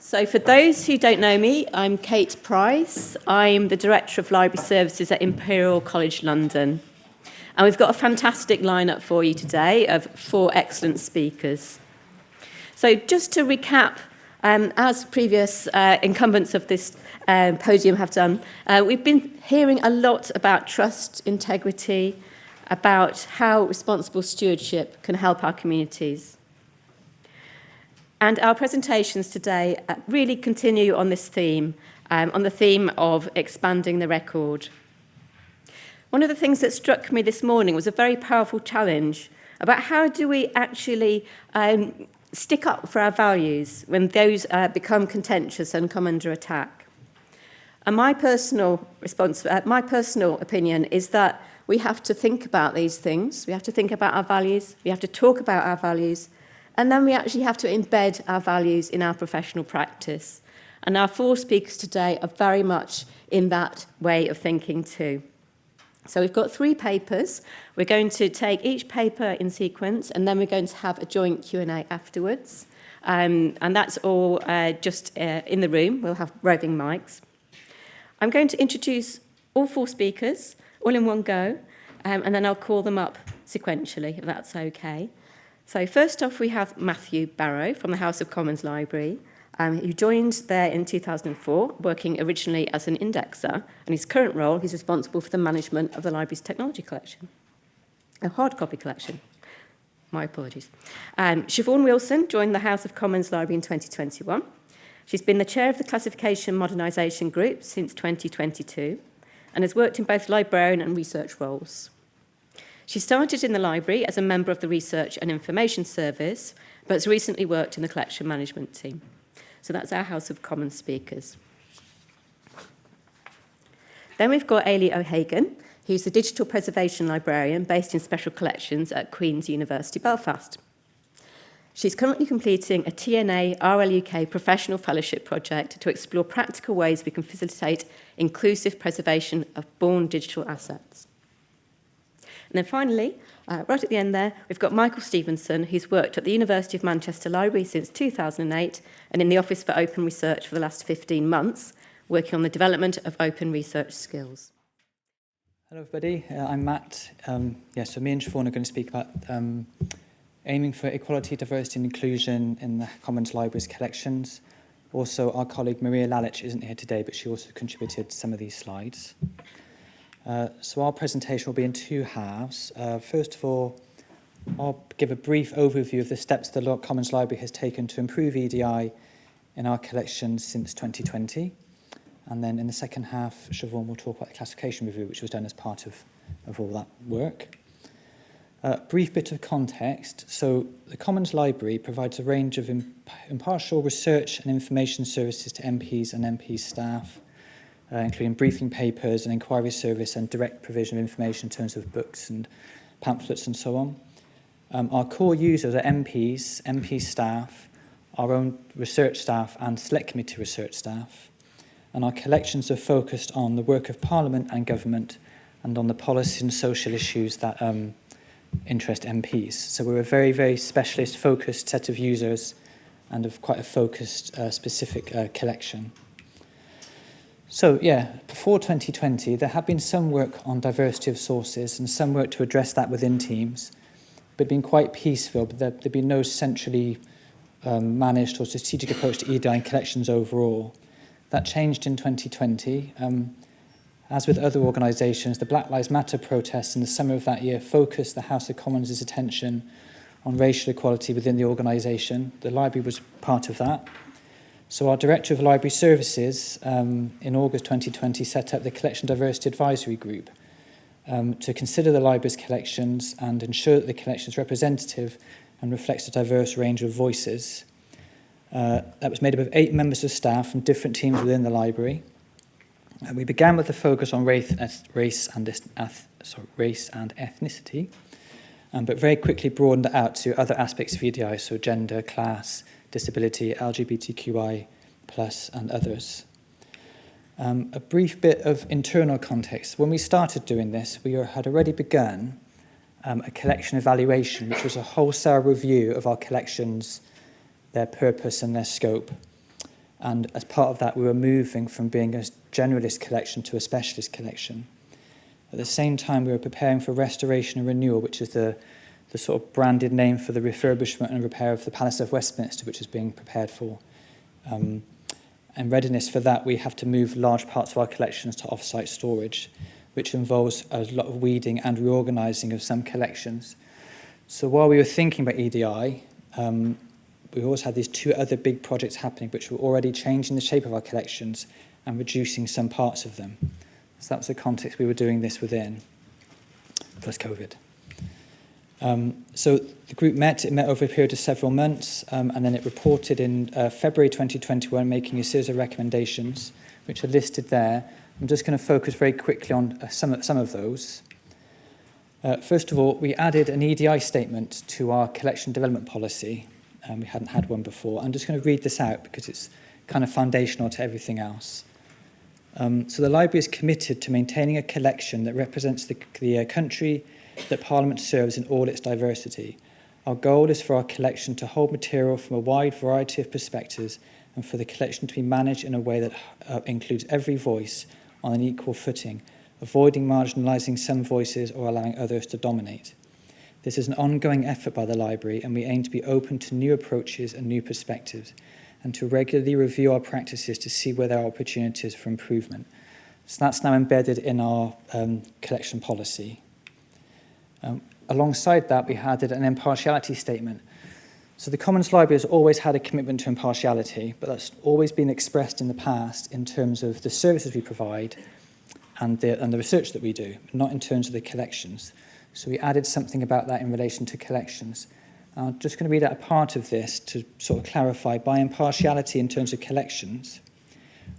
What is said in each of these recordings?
So for those who don't know me, I'm Kate Price. I'm the Director of Library Services at Imperial College London. And we've got a fantastic lineup for you today of 4 excellent speakers. So just to recap, as previous incumbents of this podium have done, we've been hearing a lot about trust, integrity, about how responsible stewardship can help our communities. And our presentations today really continue on this theme, on the theme of expanding the record. One of the things that struck me this morning was a very powerful challenge about how do we actually stick up for our values when those become contentious and come under attack. And my personal opinion is that we have to think about these things. We have to think about our values. We have to talk about our values. And then we actually have to embed our values in our professional practice. And our 4 speakers today are very much in that way of thinking too. So we've got 3 papers. We're going to take each paper in sequence, and then we're going to have a joint Q&A afterwards. And that's all just in the room. We'll have roving mics. I'm going to introduce all 4 speakers, all in one go, and then I'll call them up sequentially, if that's okay. So first off, we have Matthew Barrow from the House of Commons Library, who joined there in 2004, working originally as an indexer. And his current role, he's responsible for the management of the library's technology collection, a hard copy collection. My apologies. Siobhan Wilson joined the House of Commons Library in 2021. She's been the chair of the Classification Modernisation Group since 2022 and has worked in both librarian and research roles. She started in the library as a member of the Research and Information Service, but has recently worked in the collection management team. So that's our House of Commons speakers. Then we've got Ailie O'Hagan, who's the Digital Preservation Librarian based in Special Collections at Queen's University Belfast. She's currently completing a TNA RLUK Professional Fellowship project to explore practical ways we can facilitate inclusive preservation of born digital assets. And then finally, right at the end there, we've got Michael Stevenson, who's worked at the University of Manchester Library since 2008 and in the Office for Open Research for the last 15 months, working on the development of open research skills. Hello, everybody. I'm Matt. So me and Siobhan are going to speak about aiming for equality, diversity and inclusion in the Commons Library's collections. Also, our colleague Maria Lalich isn't here today, but she also contributed some of these slides. So our presentation will be in 2 halves. First of all, I'll give a brief overview of the steps the Commons Library has taken to improve EDI in our collections since 2020. And then in the second half, Siobhan will talk about the classification review, which was done as part of all that work. Brief bit of context. So the Commons Library provides a range of impartial research and information services to MPs and MP staff, including briefing papers and inquiry service and direct provision of information in terms of books and pamphlets and so on. Our core users are MPs, MP staff, our own research staff and select committee research staff. And our collections are focused on the work of Parliament and government and on the policy and social issues that interest MPs. So we're a very, very specialist, focused set of users and of quite a focused, specific collection. So, before 2020, there had been some work on diversity of sources and some work to address that within teams, but been quite peaceful, but there'd been no centrally managed or strategic approach to EDI and collections overall. That changed in 2020. As with other organisations, the Black Lives Matter protests in the summer of that year focused the House of Commons' attention on racial equality within the organisation. The library was part of that. So our Director of Library Services in August 2020 set up the Collection Diversity Advisory Group to consider the library's collections and ensure that the collection is representative and reflects a diverse range of voices. That was made up of 8 members of staff from different teams within the library. We began with a focus on race and ethnicity, but very quickly broadened it out to other aspects of EDI, so gender, class, disability, LGBTQI+, and others. A brief bit of internal context. When we started doing this, we had already begun a collection evaluation, which was a wholesale review of our collections, their purpose and their scope. And as part of that, we were moving from being a generalist collection to a specialist collection. At the same time, we were preparing for restoration and renewal, which is the sort of branded name for the refurbishment and repair of the Palace of Westminster, which is being prepared for. And readiness for that, we have to move large parts of our collections to off-site storage, which involves a lot of weeding and reorganising of some collections. So while we were thinking about EDI, we also had these two other big projects happening, which were already changing the shape of our collections and reducing some parts of them. So that was the context we were doing this within, plus COVID. So the group met over a period of several months, and then it reported in February 2021, making a series of recommendations, which are listed there. I'm just going to focus very quickly on some of those. First of all, we added an EDI statement to our collection development policy. We hadn't had one before. I'm just going to read this out because it's kind of foundational to everything else. So the library is committed to maintaining a collection that represents the country that Parliament serves in all its diversity. Our goal is for our collection to hold material from a wide variety of perspectives and for the collection to be managed in a way that includes every voice on an equal footing, avoiding marginalising some voices or allowing others to dominate. This is an ongoing effort by the library, and we aim to be open to new approaches and new perspectives and to regularly review our practices to see where there are opportunities for improvement. So that's now embedded in our collection policy. Alongside that, we added an impartiality statement. So the Commons Library has always had a commitment to impartiality, but that's always been expressed in the past in terms of the services we provide and the research that we do, not in terms of the collections. So we added something about that in relation to collections. I'm just going to read out a part of this to sort of clarify. By impartiality in terms of collections,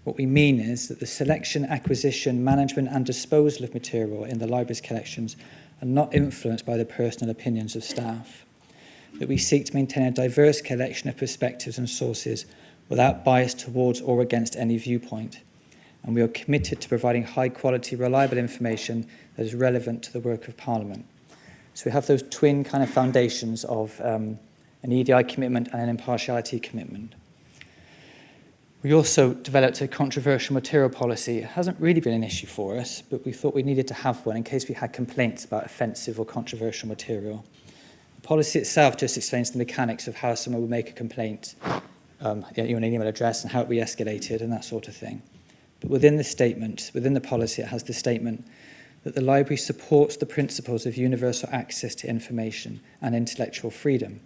what we mean is that the selection, acquisition, management and disposal of material in the library's collections are not influenced by the personal opinions of staff, that we seek to maintain a diverse collection of perspectives and sources without bias towards or against any viewpoint, and we are committed to providing high-quality, reliable information that is relevant to the work of Parliament. So we have those twin kind of foundations of an EDI commitment and an impartiality commitment. We also developed a controversial material policy. It hasn't really been an issue for us, but we thought we needed to have one in case we had complaints about offensive or controversial material. The policy itself just explains the mechanics of how someone would make a complaint, an email address and how it would be escalated and that sort of thing. But within the statement, within the policy, it has the statement that the library supports the principles of universal access to information and intellectual freedom.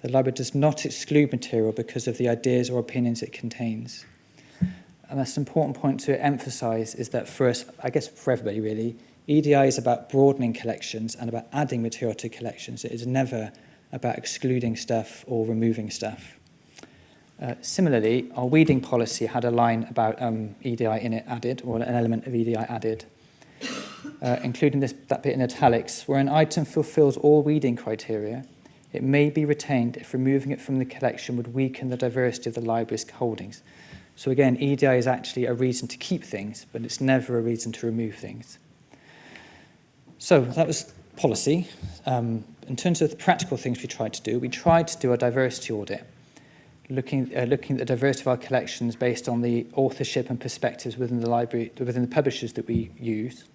The library does not exclude material because of the ideas or opinions it contains. And that's an important point to emphasise is that for us, I guess for everybody really, EDI is about broadening collections and about adding material to collections. It is never about excluding stuff or removing stuff. Similarly, our weeding policy had a line about EDI in it added, or an element of EDI added, including that bit in italics, where an item fulfills all weeding criteria, it may be retained if removing it from the collection would weaken the diversity of the library's holdings. So again, EDI is actually a reason to keep things, but it's never a reason to remove things. So that was policy. In terms of the practical things we tried to do a diversity audit, looking at the diversity of our collections based on the authorship and perspectives within the library, within the publishers that we use.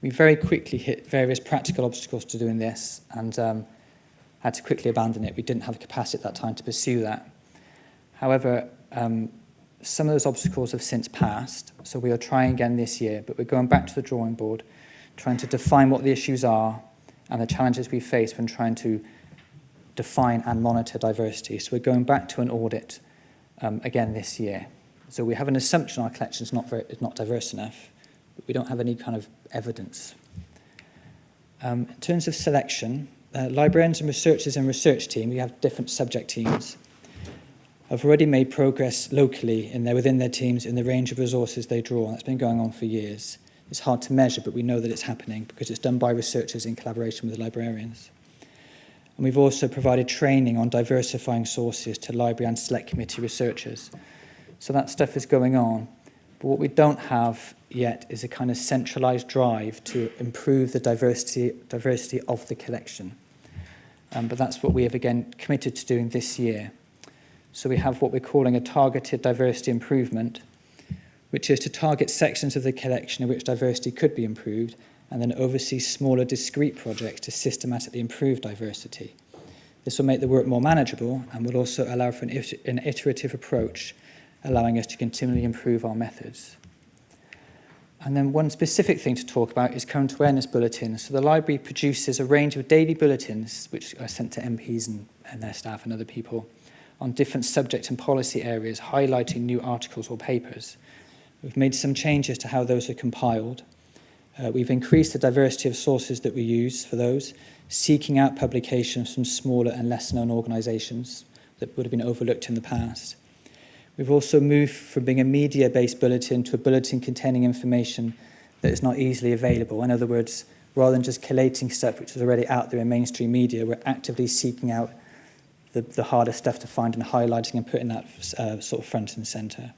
We very quickly hit various practical obstacles to doing this and had to quickly abandon it. We didn't have the capacity at that time to pursue that. However, some of those obstacles have since passed, so we are trying again this year, but we're going back to the drawing board, trying to define what the issues are and the challenges we face when trying to define and monitor diversity. So we're going back to an audit again this year. So we have an assumption our collection is not diverse enough, but we don't have any kind of evidence. In terms of selection, librarians and researchers in research team, we have different subject teams, have already made progress locally within their teams in the range of resources they draw. That's been going on for years. It's hard to measure, but we know that it's happening because it's done by researchers in collaboration with the librarians. And we've also provided training on diversifying sources to library and select committee researchers. So that stuff is going on. But what we don't have yet is a kind of centralised drive to improve the diversity of the collection. But that's what we have, again, committed to doing this year. So we have what we're calling a targeted diversity improvement, which is to target sections of the collection in which diversity could be improved and then oversee smaller discrete projects to systematically improve diversity. This will make the work more manageable and will also allow for an iterative approach, allowing us to continually improve our methods. And then one specific thing to talk about is current awareness bulletins. So the library produces a range of daily bulletins, which are sent to MPs and their staff and other people, on different subject and policy areas, highlighting new articles or papers. We've made some changes to how those are compiled. We've increased the diversity of sources that we use for those, seeking out publications from smaller and less-known organisations that would have been overlooked in the past. We've also moved from being a media-based bulletin to a bulletin containing information that is not easily available. In other words, rather than just collating stuff which is already out there in mainstream media, we're actively seeking out the harder stuff to find and highlighting and putting that sort of front and centre.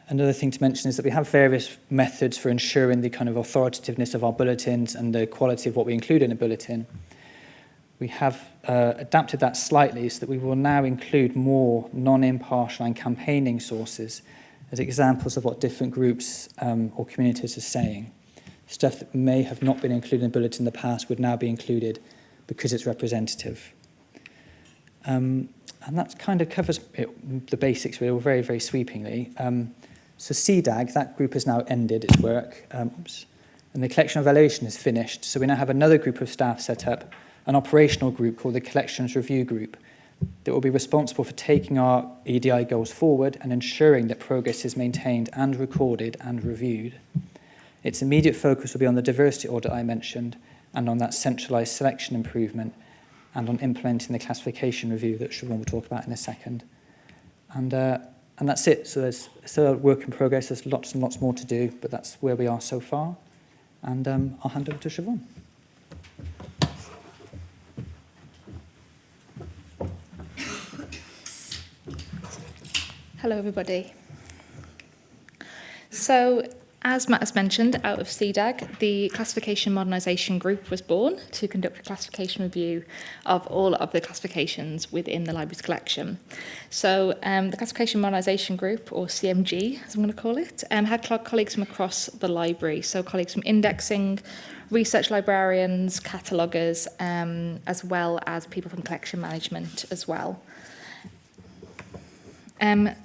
Another thing to mention is that we have various methods for ensuring the kind of authoritativeness of our bulletins and the quality of what we include in a bulletin. We have adapted that slightly so that we will now include more non-impartial and campaigning sources as examples of what different groups or communities are saying. Stuff that may have not been included in a bulletin in the past would now be included because it's representative. And that kind of covers the basics really, very, very sweepingly. So CDAG, that group has now ended its work, and the collection evaluation is finished. So we now have another group of staff set up, an operational group called the Collections Review Group, that will be responsible for taking our EDI goals forward and ensuring that progress is maintained and recorded and reviewed. Its immediate focus will be on the diversity audit I mentioned and on that centralised selection improvement and on implementing the classification review that Siobhan will talk about in a second. And that's it. So there's still a work in progress. There's lots and lots more to do, but that's where we are so far. And I'll hand over to Siobhan. Hello, everybody. So, as Matt has mentioned, out of CDAG, the Classification Modernisation Group was born to conduct a classification review of all of the classifications within the library's collection. So the Classification Modernisation Group, or CMG, as I'm going to call it, had colleagues from across the library, so colleagues from indexing, research librarians, cataloguers, as well as people from collection management as well.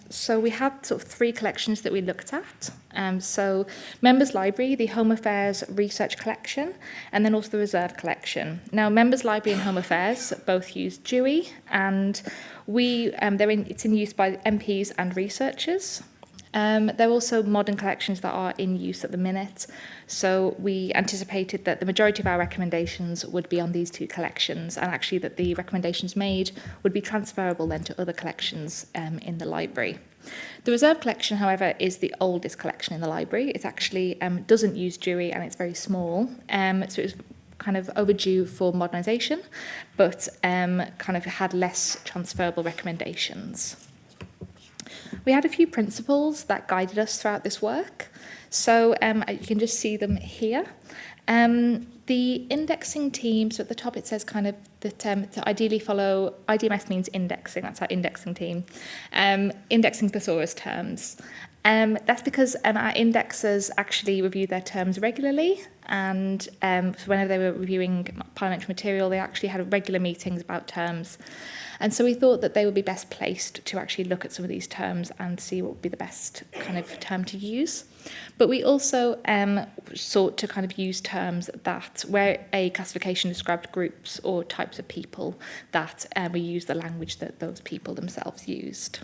So we had sort of three collections that we looked at. So Members Library, the Home Affairs Research Collection, and then also the Reserve Collection. Now, Members Library and Home Affairs both use Dewey, and it's in use by MPs and researchers. There are also modern collections that are in use at the minute, so we anticipated that the majority of our recommendations would be on these two collections, and actually that the recommendations made would be transferable then to other collections in the library. The Reserve Collection, however, is the oldest collection in the library. It actually doesn't use Dewey, and it's very small, so it was kind of overdue for modernisation, but kind of had less transferable recommendations. We had a few principles that guided us throughout this work. So you can just see them here. The indexing team, so at the top it says kind of that to ideally follow, IDMS means indexing, that's our indexing team, indexing thesaurus terms. That's because our indexers actually review their terms regularly, and so whenever they were reviewing parliamentary material, they actually had regular meetings about terms. And so we thought that they would be best placed to actually look at some of these terms and see what would be the best kind of term to use. But we also sought to kind of use terms that, where a classification described groups or types of people, that we use the language that those people themselves used.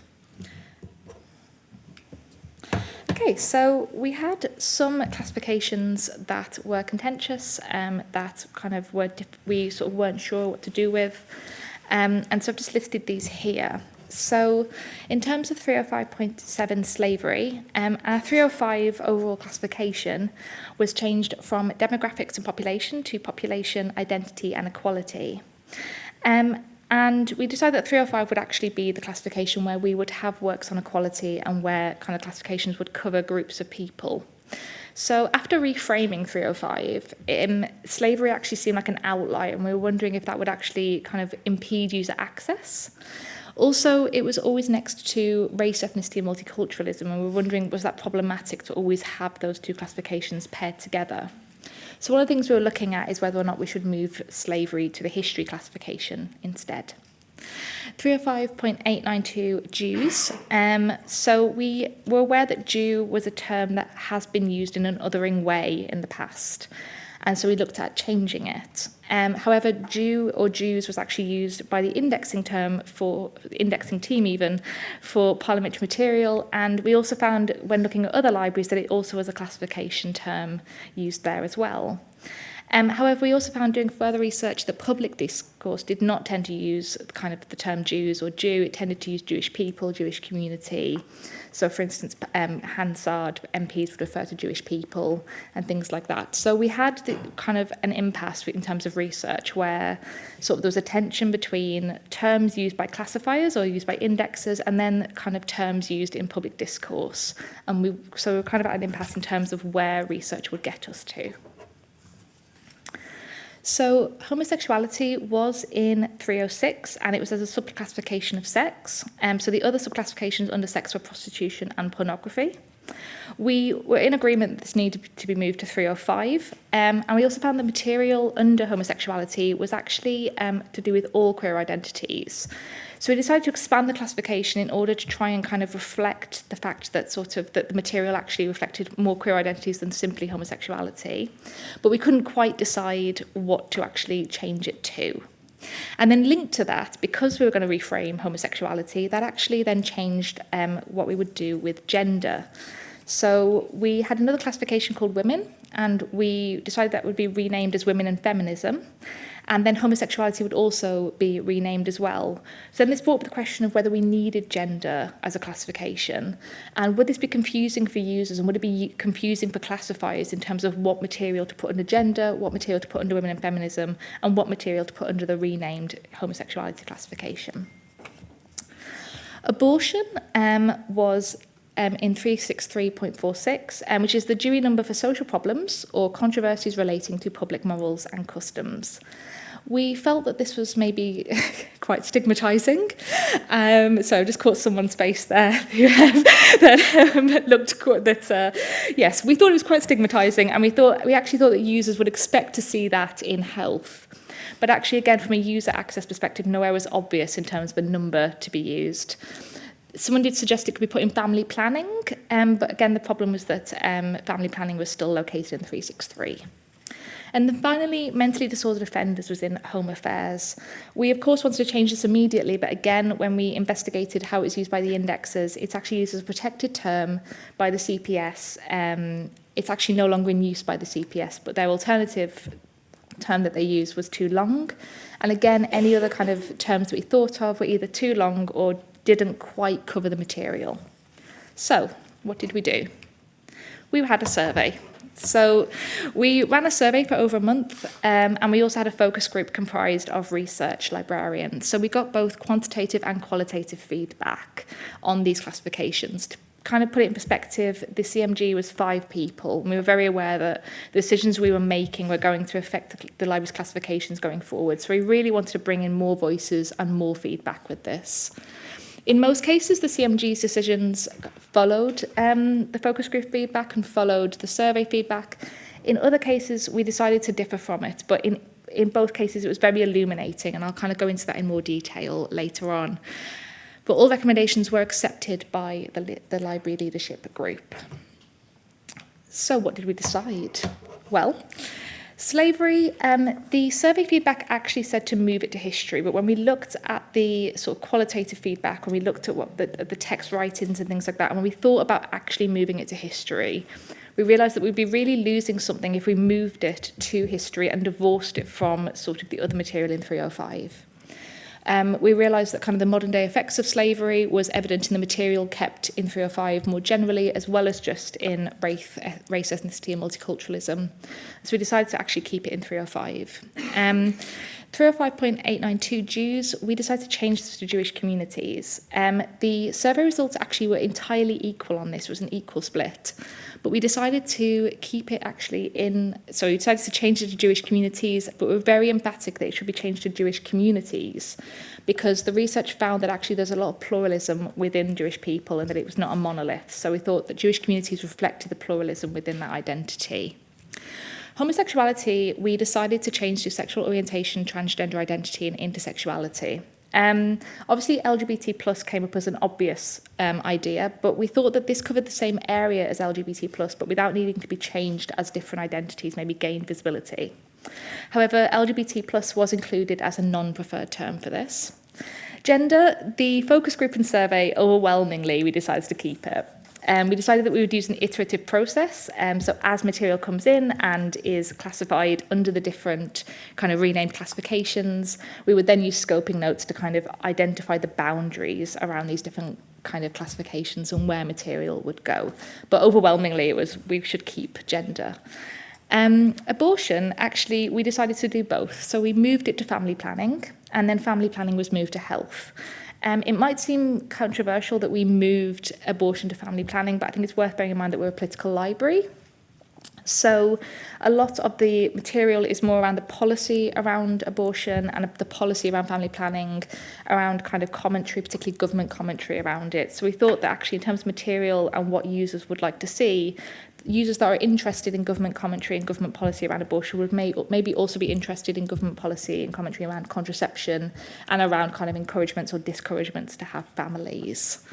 Okay, so we had some classifications that were contentious, that kind of we sort of weren't sure what to do with. And so I've just listed these here. So in terms of 305.7 slavery, our 305 overall classification was changed from demographics and population to population, identity and equality. And we decided that 305 would actually be the classification where we would have works on equality and where kind of classifications would cover groups of people. So after reframing 305, slavery actually seemed like an outlier, and we were wondering if that would actually kind of impede user access. Also, it was always next to race, ethnicity, and multiculturalism, and we were wondering, was that problematic to always have those two classifications paired together? So one of the things we were looking at is whether or not we should move slavery to the history classification instead. 305.892 Jews. So we were aware that Jew was a term that has been used in an othering way in the past. And so we looked at changing it. However, Jew or Jews was actually used by the indexing team even, for parliamentary material. And we also found, when looking at other libraries, that it also was a classification term used there as well. However, we also found, doing further research, that public discourse did not tend to use kind of the term Jews or Jew. It tended to use Jewish people, Jewish community. So, for instance, Hansard MPs would refer to Jewish people and things like that. So we had kind of an impasse in terms of research, where sort of there was a tension between terms used by classifiers or used by indexers, and then kind of terms used in public discourse. And we were kind of at an impasse in terms of where research would get us to. So homosexuality was in 306, and it was as a subclassification of sex. So the other subclassifications under sex were prostitution and pornography. We were in agreement that this needed to be moved to 305, and we also found the material under homosexuality was actually to do with all queer identities. So we decided to expand the classification in order to try and kind of reflect the fact that that the material actually reflected more queer identities than simply homosexuality. But we couldn't quite decide what to actually change it to. And then linked to that, because we were going to reframe homosexuality, that actually then changed what we would do with gender. So we had another classification called women, and we decided that would be renamed as women and feminism. And then homosexuality would also be renamed as well. So then this brought up the question of whether we needed gender as a classification. And would this be confusing for users, and would it be confusing for classifiers in terms of what material to put under gender, what material to put under women and feminism, and what material to put under the renamed homosexuality classification? Abortion was in 363.46, which is the Dewey number for social problems or controversies relating to public morals and customs. We felt that this was maybe quite stigmatising. So I just caught someone's face there that looked yes, we thought it was quite stigmatising, and we actually thought that users would expect to see that in health. But actually, again, from a user access perspective, nowhere was obvious in terms of a number to be used. Someone did suggest it could be put in family planning, but again, the problem was that family planning was still located in 363. And then finally, mentally disordered offenders was in Home Affairs. We, of course, wanted to change this immediately, but again, when we investigated how it's used by the indexers, it's actually used as a protected term by the CPS. It's actually no longer in use by the CPS, but their alternative term that they used was too long. And again, any other kind of terms that we thought of were either too long or didn't quite cover the material. So, what did we do? We had a survey. So we ran a survey for over a month, and we also had a focus group comprised of research librarians. So we got both quantitative and qualitative feedback on these classifications. To kind of put it in perspective, the CMG was 5 people, and we were very aware that the decisions we were making were going to affect the library's classifications going forward. So we really wanted to bring in more voices and more feedback with this. In most cases, the CMG's decisions followed the focus group feedback and followed the survey feedback. In other cases, we decided to differ from it, but in both cases, it was very illuminating, and I'll kind of go into that in more detail later on. But all recommendations were accepted by the library leadership group. So what did we decide? Well, slavery, the survey feedback actually said to move it to history, but when we looked at the sort of qualitative feedback, when we looked at what the text writings and things like that, and when we thought about actually moving it to history, we realised that we'd be really losing something if we moved it to history and divorced it from sort of the other material in 305. We realised that kind of the modern day effects of slavery was evident in the material kept in 305 more generally, as well as just in race, ethnicity and multiculturalism. So we decided to actually keep it in 305. 305.892 Jews, we decided to change this to Jewish communities. The survey results actually were entirely equal on this, it was an equal split. But we decided to keep it actually we decided to change it to Jewish communities, but we're very emphatic that it should be changed to Jewish communities, because the research found that actually there's a lot of pluralism within Jewish people and that it was not a monolith. So we thought that Jewish communities reflected the pluralism within that identity. Homosexuality, we decided to change to sexual orientation, transgender identity, and intersexuality. Obviously, LGBT plus came up as an obvious idea, but we thought that this covered the same area as LGBT plus, but without needing to be changed as different identities maybe gained visibility. However, LGBT plus was included as a non-preferred term for this. Gender, the focus group and survey, overwhelmingly, we decided to keep it. We decided that we would use an iterative process, so as material comes in and is classified under the different kind of renamed classifications, we would then use scoping notes to kind of identify the boundaries around these different kind of classifications and where material would go. But overwhelmingly, it was we should keep gender. Abortion, actually, we decided to do both. So we moved it to family planning, and then family planning was moved to health. It might seem controversial that we moved abortion to family planning, but I think it's worth bearing in mind that we're a political library. So a lot of the material is more around the policy around abortion and the policy around family planning, around kind of commentary, particularly government commentary around it. So we thought that actually in terms of material and what users would like to see, users that are interested in government commentary and government policy around abortion would maybe also be interested in government policy and commentary around contraception and around kind of encouragements or discouragements to have families.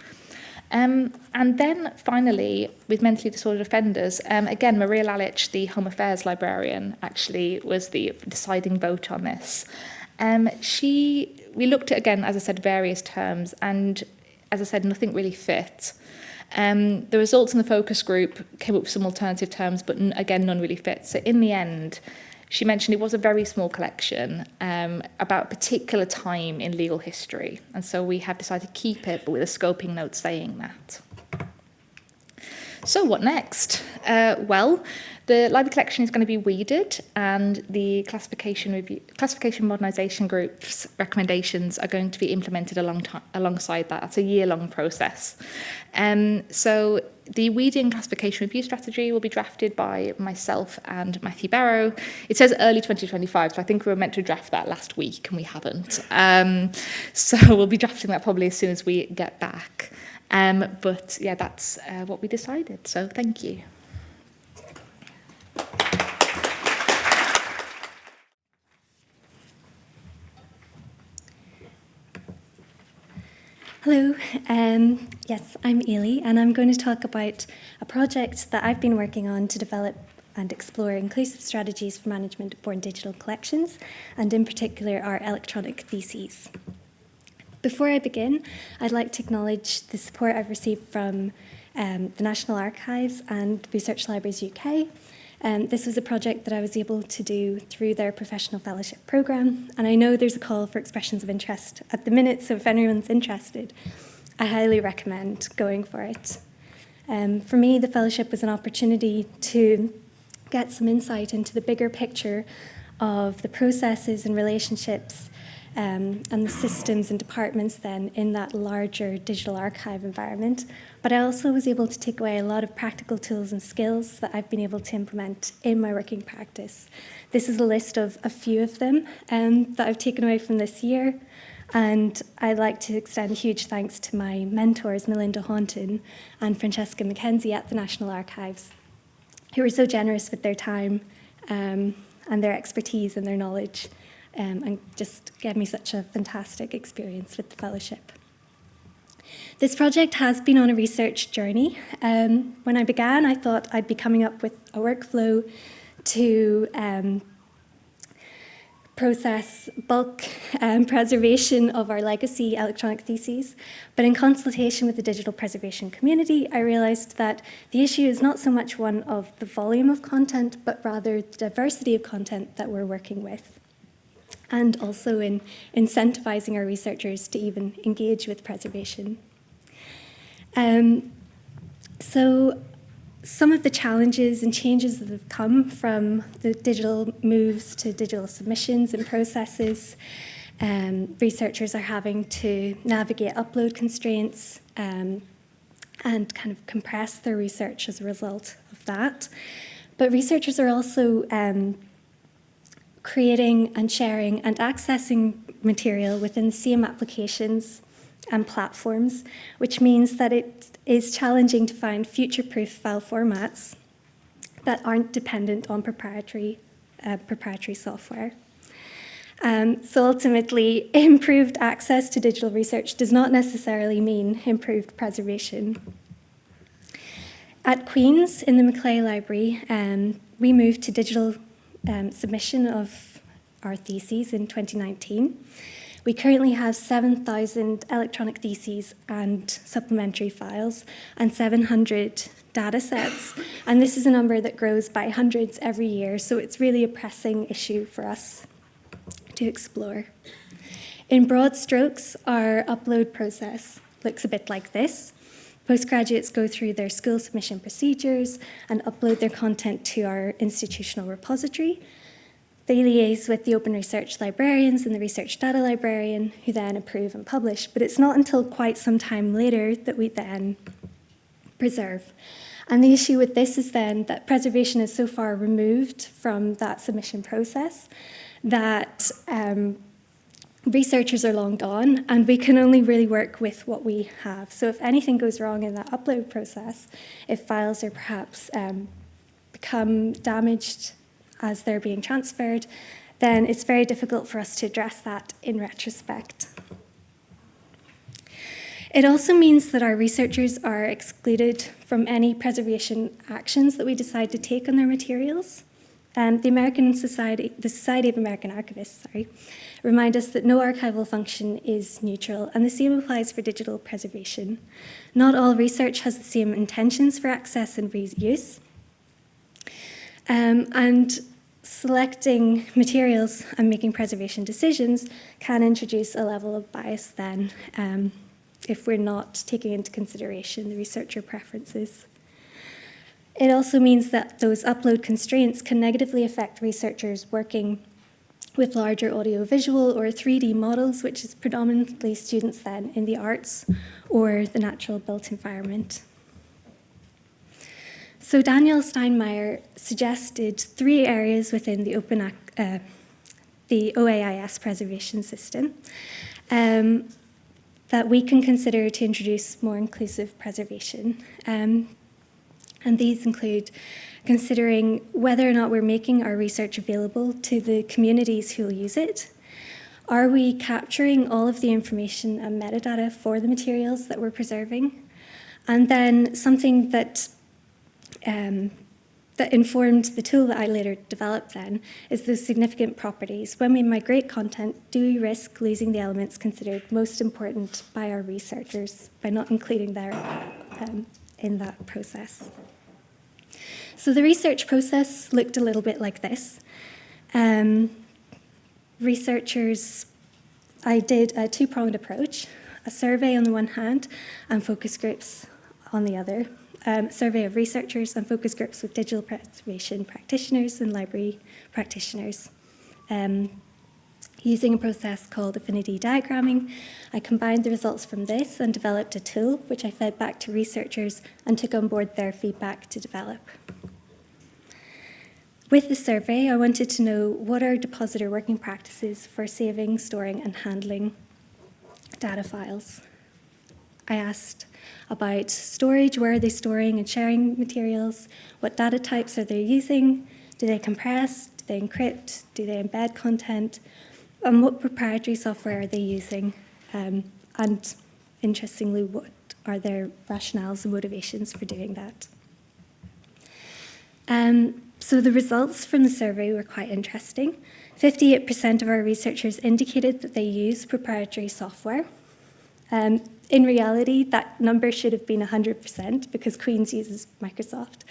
And then finally, with mentally disordered offenders, again, Maria Lalich, the Home Affairs librarian, actually was the deciding vote on this. We looked at, again, as I said, various terms, and as I said, nothing really fit. The results in the focus group came up with some alternative terms, but again, none really fit. So in the end, she mentioned it was a very small collection about a particular time in legal history. And so we have decided to keep it, but with a scoping note saying that. So what next? Well, the library collection is going to be weeded, and the classification modernisation group's recommendations are going to be implemented alongside that. That's a year-long process. So the weeding classification review strategy will be drafted by myself and Matthew Barrow. It says early 2025, so I think we were meant to draft that last week, and we haven't. So we'll be drafting that probably as soon as we get back. But yeah, that's what we decided. So thank you. Hello, yes, I'm Ailie, and I'm going to talk about a project that I've been working on to develop and explore inclusive strategies for management of born digital collections, and in particular our electronic theses. Before I begin, I'd like to acknowledge the support I've received from the National Archives and Research Libraries UK. This was a project that I was able to do through their professional fellowship programme, and I know there's a call for expressions of interest at the minute, so if anyone's interested, I highly recommend going for it. For me, the fellowship was an opportunity to get some insight into the bigger picture of the processes and relationships and the systems and departments then in that larger digital archive environment. But I also was able to take away a lot of practical tools and skills that I've been able to implement in my working practice. This is a list of a few of them that I've taken away from this year. And I'd like to extend a huge thanks to my mentors, Melinda Haunton and Francesca McKenzie at the National Archives, who were so generous with their time and their expertise and their knowledge, and just gave me such a fantastic experience with the fellowship. This project has been on a research journey. When I began, I thought I'd be coming up with a workflow to process bulk preservation of our legacy electronic theses. But in consultation with the digital preservation community, I realised that the issue is not so much one of the volume of content, but rather the diversity of content that we're working with, and also in incentivising our researchers to even engage with preservation. So some of the challenges and changes that have come from the digital moves to digital submissions and processes. Researchers are having to navigate upload constraints and kind of compress their research as a result of that. But researchers are also creating and sharing and accessing material within the same applications and platforms, which means that it is challenging to find future-proof file formats that aren't dependent on proprietary software. So ultimately, improved access to digital research does not necessarily mean improved preservation. At Queen's, in the Macleay Library, we moved to digital submission of our theses in 2019. We currently have 7,000 electronic theses and supplementary files and 700 data sets. And this is a number that grows by hundreds every year, so it's really a pressing issue for us to explore. In broad strokes, our upload process looks a bit like this. Postgraduates go through their school submission procedures and upload their content to our institutional repository. They liaise with the open research librarians and the research data librarian, who then approve and publish. But it's not until quite some time later that we then preserve. And the issue with this is then that preservation is so far removed from that submission process that researchers are long gone, and we can only really work with what we have. So if anything goes wrong in that upload process, if files are perhaps become damaged as they're being transferred, then it's very difficult for us to address that in retrospect. It also means that our researchers are excluded from any preservation actions that we decide to take on their materials. The Society of American Archivists, remind us that no archival function is neutral, and the same applies for digital preservation. Not all research has the same intentions for access and reuse. And selecting materials and making preservation decisions can introduce a level of bias then, if we're not taking into consideration the researcher preferences. It also means that those upload constraints can negatively affect researchers working with larger audiovisual or 3D models, which is predominantly students then in the arts or the natural built environment. So Daniel Steinmeier suggested 3 areas within the the OAIS preservation system that we can consider to introduce more inclusive preservation. And these include considering whether or not we're making our research available to the communities who will use it. Are we capturing all of the information and metadata for the materials that we're preserving? And then something that informed the tool that I later developed then is the significant properties. When we migrate content, do we risk losing the elements considered most important by our researchers by not including them in that process? So the research process looked a little bit like this. Researchers, I did a 2-pronged approach, a survey on the one hand and focus groups on the other. Survey of researchers and focus groups with digital preservation practitioners and library practitioners. Using a process called affinity diagramming, I combined the results from this and developed a tool which I fed back to researchers and took on board their feedback to develop. With the survey, I wanted to know what are depositor working practices for saving, storing, and handling data files. I asked about storage, where are they storing and sharing materials, what data types are they using, do they compress, do they encrypt, do they embed content, and what proprietary software are they using, and interestingly, what are their rationales and motivations for doing that. So the results from the survey were quite interesting. 58% of our researchers indicated that they use proprietary software. In reality, that number should have been 100% because Queen's uses Microsoft.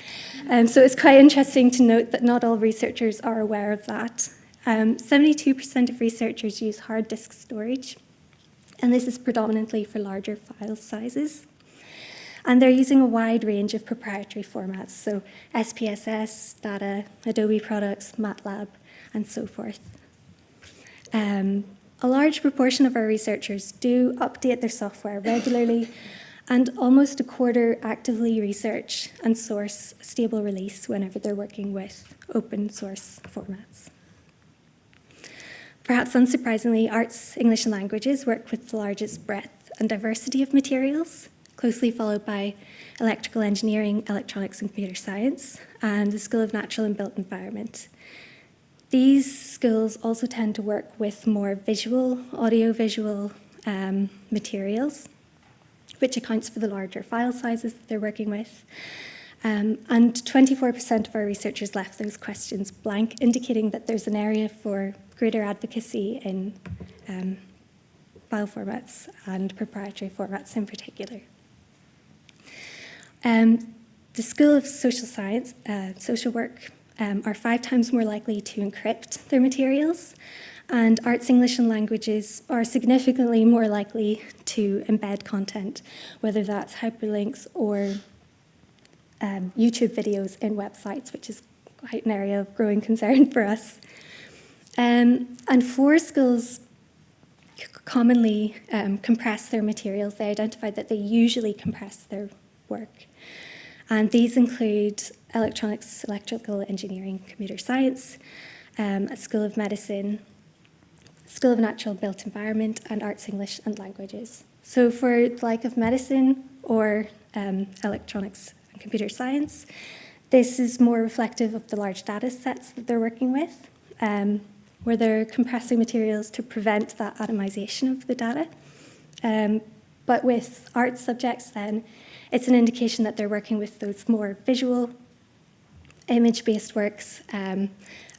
So it's quite interesting to note that not all researchers are aware of that. 72% of researchers use hard disk storage, and this is predominantly for larger file sizes. And they're using a wide range of proprietary formats, so SPSS, data, Adobe products, MATLAB, and so forth. A large proportion of our researchers do update their software regularly, and almost a quarter actively research and source stable release whenever they're working with open source formats. Perhaps unsurprisingly, arts, English and languages work with the largest breadth and diversity of materials, closely followed by electrical engineering, electronics and computer science, and the School of Natural and Built Environment. These schools also tend to work with more visual, audio-visual materials, which accounts for the larger file sizes that they're working with. And 24% of our researchers left those questions blank, indicating that there's an area for greater advocacy in file formats and proprietary formats in particular. The School of Social Science, Social Work, are 5 times more likely to encrypt their materials, and arts, English and languages are significantly more likely to embed content, whether that's hyperlinks or YouTube videos in websites, which is quite an area of growing concern for us. And 4 schools commonly compress their materials. They identified that they usually compress their work. And these include electronics, electrical engineering, computer science, a School of Medicine, School of Natural and Built Environment, and Arts, English and Languages. So for the like of medicine or electronics and computer science, this is more reflective of the large data sets that they're working with, where they're compressing materials to prevent that atomization of the data. But with arts subjects then, it's an indication that they're working with those more visual, image-based works, and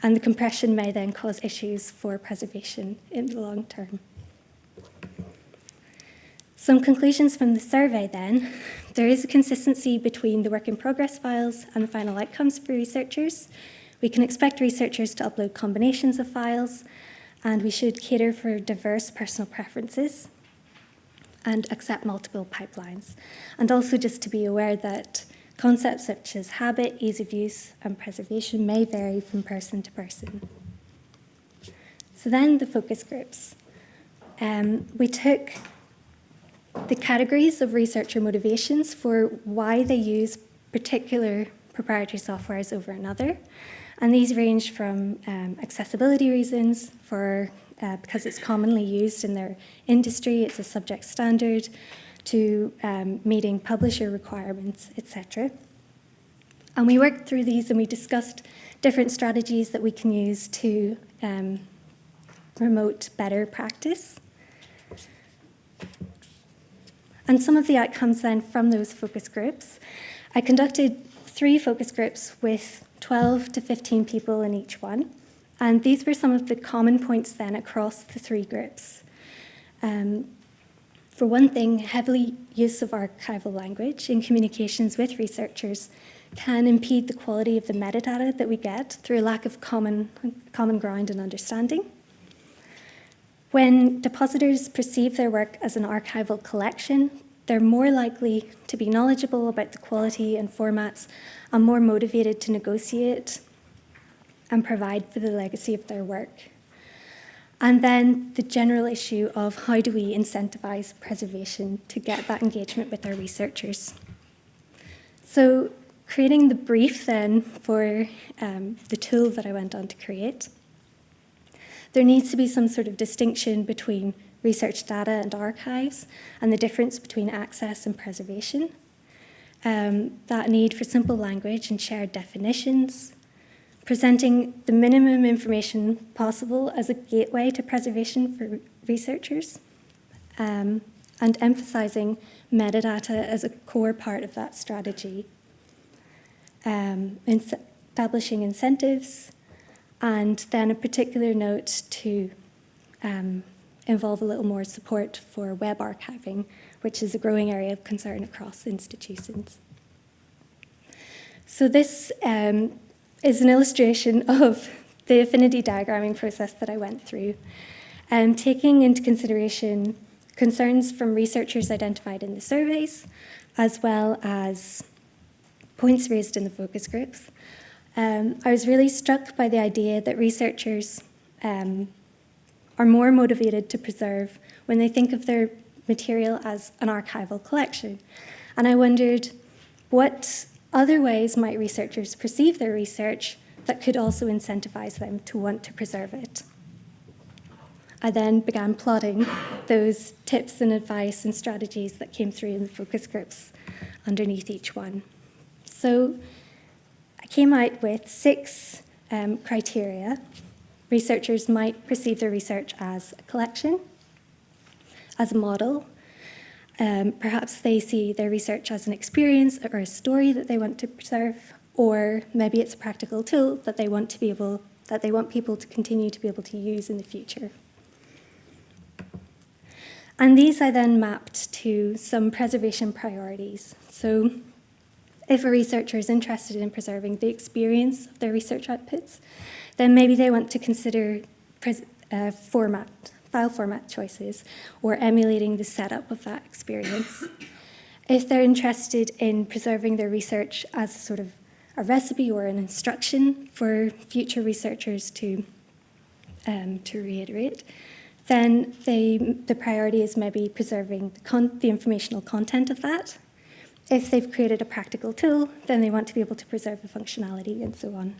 the compression may then cause issues for preservation in the long term. Some conclusions from the survey then. There is a consistency between the work in progress files and the final outcomes for researchers. We can expect researchers to upload combinations of files, and we should cater for diverse personal preferences and accept multiple pipelines. And also just to be aware that concepts such as habit, ease of use, and preservation may vary from person to person. So then the focus groups. We took the categories of researcher motivations for why they use particular proprietary softwares over another. And these range from accessibility reasons because it's commonly used in their industry, it's a subject standard, to meeting publisher requirements, etc. And we worked through these and we discussed different strategies that we can use to promote better practice. And some of the outcomes then from those focus groups, I conducted 3 focus groups with 12 to 15 people in each one. And these were some of the common points then across the 3 groups. For one thing, heavily use of archival language in communications with researchers can impede the quality of the metadata that we get through a lack of common ground and understanding. When depositors perceive their work as an archival collection, they're more likely to be knowledgeable about the quality and formats and more motivated to negotiate and provide for the legacy of their work. And then the general issue of how do we incentivize preservation to get that engagement with our researchers. So creating the brief then for the tool that I went on to create, there needs to be some sort of distinction between research data and archives and the difference between access and preservation. That need for simple language and shared definitions, presenting the minimum information possible as a gateway to preservation for researchers, and emphasizing metadata as a core part of that strategy, establishing incentives, and then a particular note to involve a little more support for web archiving, which is a growing area of concern across institutions. So this is an illustration of the affinity diagramming process that I went through, taking into consideration concerns from researchers identified in the surveys as well as points raised in the focus groups. I was really struck by the idea that researchers are more motivated to preserve when they think of their material as an archival collection. And I wondered what other ways might researchers perceive their research that could also incentivize them to want to preserve it. I then began plotting those tips and advice and strategies that came through in the focus groups underneath each one. So I came out with 6 criteria. Researchers might perceive their research as a collection, as a model. Perhaps they see their research as an experience or a story that they want to preserve, or maybe it's a practical tool that they want people to continue to be able to use in the future. And these I then mapped to some preservation priorities. So if a researcher is interested in preserving the experience of their research outputs, then maybe they want to consider file format choices or emulating the setup of that experience. If they're interested in preserving their research as sort of a recipe or an instruction for future researchers to reiterate, then the priority is maybe preserving the informational content of that. If they've created a practical tool, then they want to be able to preserve the functionality and so on.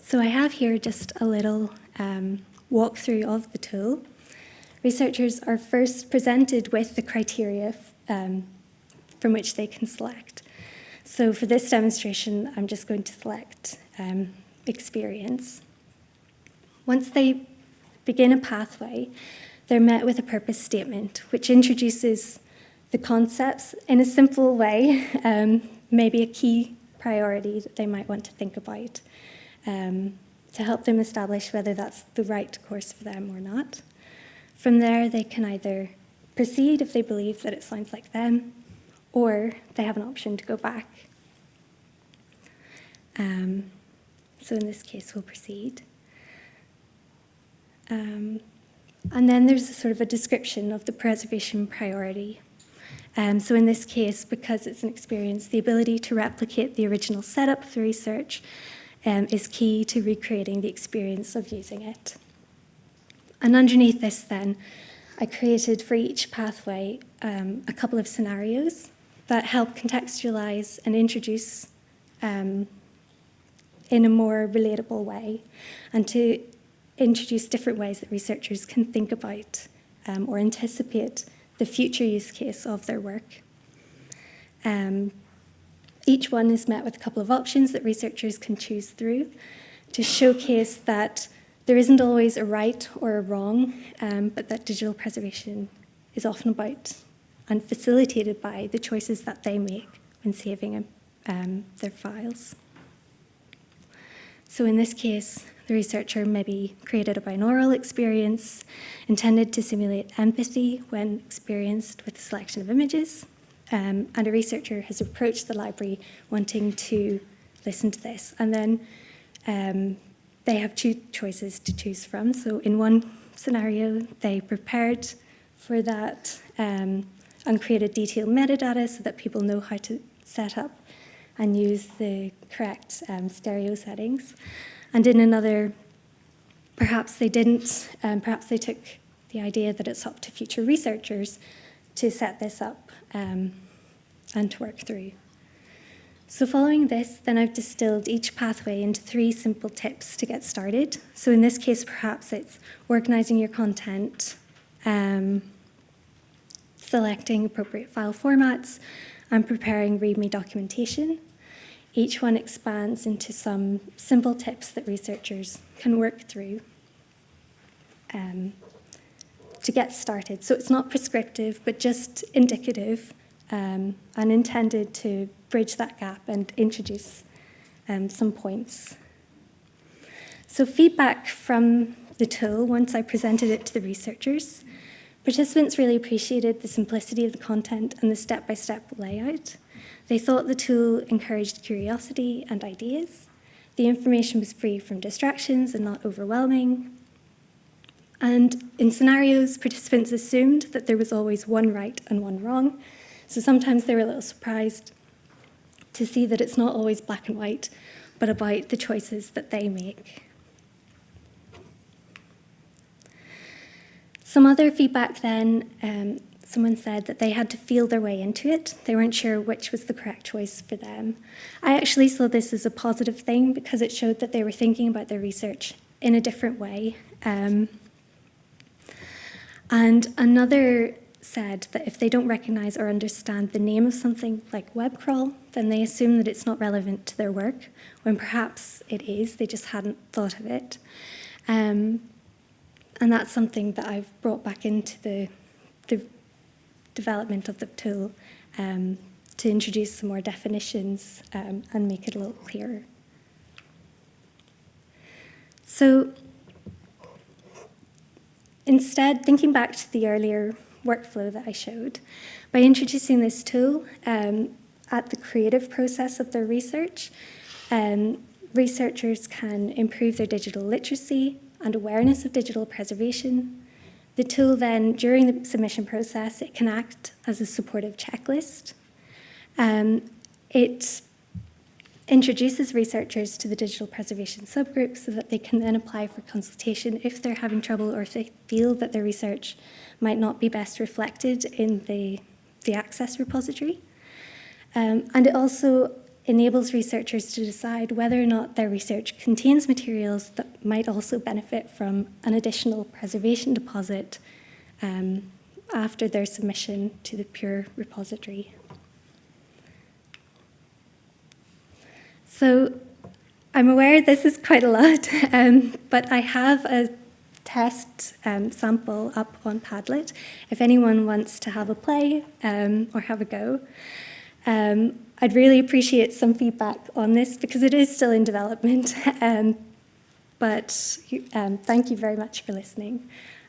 So I have here just a little walkthrough of the tool. Researchers are first presented with the criteria from which they can select. So for this demonstration, I'm just going to select experience. Once they begin a pathway, they're met with a purpose statement, which introduces the concepts in a simple way, maybe a key priority that they might want to think about to help them establish whether that's the right course for them or not. From there, they can either proceed if they believe that it sounds like them, or they have an option to go back. So in this case, we'll proceed. And then there's a sort of a description of the preservation priority. So in this case, because it's an experience, the ability to replicate the original setup of the research is key to recreating the experience of using it. And underneath this then, I created for each pathway a couple of scenarios that help contextualize and introduce in a more relatable way, and to introduce different ways that researchers can think about or anticipate the future use case of their work. Each one is met with a couple of options that researchers can choose through to showcase that there isn't always a right or a wrong, but that digital preservation is often about and facilitated by the choices that they make when saving their files. So in this case, the researcher maybe created a binaural experience intended to simulate empathy when experienced with a selection of images, and a researcher has approached the library wanting to listen to this. And then they have 2 choices to choose from. So in one scenario, they prepared for that and created detailed metadata so that people know how to set up and use the correct stereo settings. And in another, perhaps they didn't, perhaps they took the idea that it's up to future researchers to set this up and to work through. So following this, then I've distilled each pathway into 3 simple tips to get started. So in this case, perhaps it's organizing your content, selecting appropriate file formats, and preparing README documentation. Each one expands into some simple tips that researchers can work through to get started. So it's not prescriptive, but just indicative and intended to bridge that gap and introduce some points. So feedback from the tool, once I presented it to the researchers, participants really appreciated the simplicity of the content and the step-by-step layout. They thought the tool encouraged curiosity and ideas. The information was free from distractions and not overwhelming. And in scenarios, participants assumed that there was always one right and one wrong, So sometimes they're a little surprised to see that it's not always black and white, but about the choices that they make. Some other feedback then, someone said that they had to feel their way into it. They weren't sure which was the correct choice for them. I actually saw this as a positive thing because it showed that they were thinking about their research in a different way. And another said that if they don't recognise or understand the name of something like web crawl, then they assume that it's not relevant to their work, when perhaps it is, they just hadn't thought of it. And that's something that I've brought back into the development of the tool to introduce some more definitions and make it a little clearer. So instead, thinking back to the earlier workflow that I showed, by introducing this tool at the creative process of their research, researchers can improve their digital literacy and awareness of digital preservation. The tool then, during the submission process, it can act as a supportive checklist. It introduces researchers to the digital preservation subgroup so that they can then apply for consultation if they're having trouble or if they feel that their research might not be best reflected in the Access repository. And it also enables researchers to decide whether or not their research contains materials that might also benefit from an additional preservation deposit after their submission to the Pure repository. So I'm aware this is quite a lot, but I have a test sample up on Padlet if anyone wants to have a play or have a go. I'd really appreciate some feedback on this because it is still in development, but thank you very much for listening,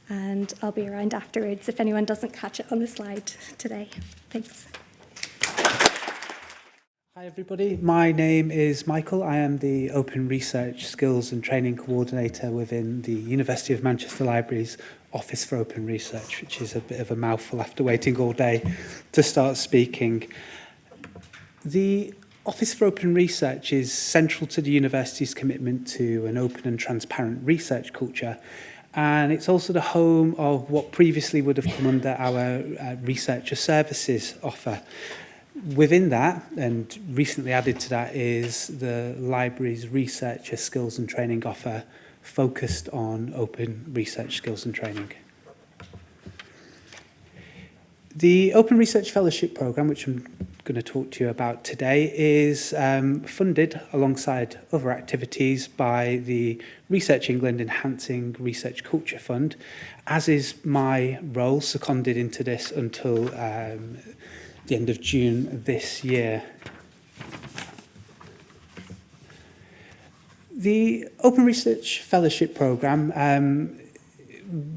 and I'll be around afterwards if anyone doesn't catch it on the slide today. Thanks. Hi everybody, my name is Michael. I am the Open Research Skills and Training Coordinator within the University of Manchester Library's Office for Open Research, which is a bit of a mouthful after waiting all day to start speaking. The Office for Open Research is central to the university's commitment to an open and transparent research culture, and it's also the home of what previously would have come under our researcher services offer. Within that, and recently added to that, is the library's researcher skills and training offer focused on open research skills and training. The Open Research Fellowship Programme, which I'm going to talk to you about today, is funded alongside other activities by the Research England Enhancing Research Culture Fund, as is my role, seconded into this until the end of June this year. The Open Research Fellowship Programme,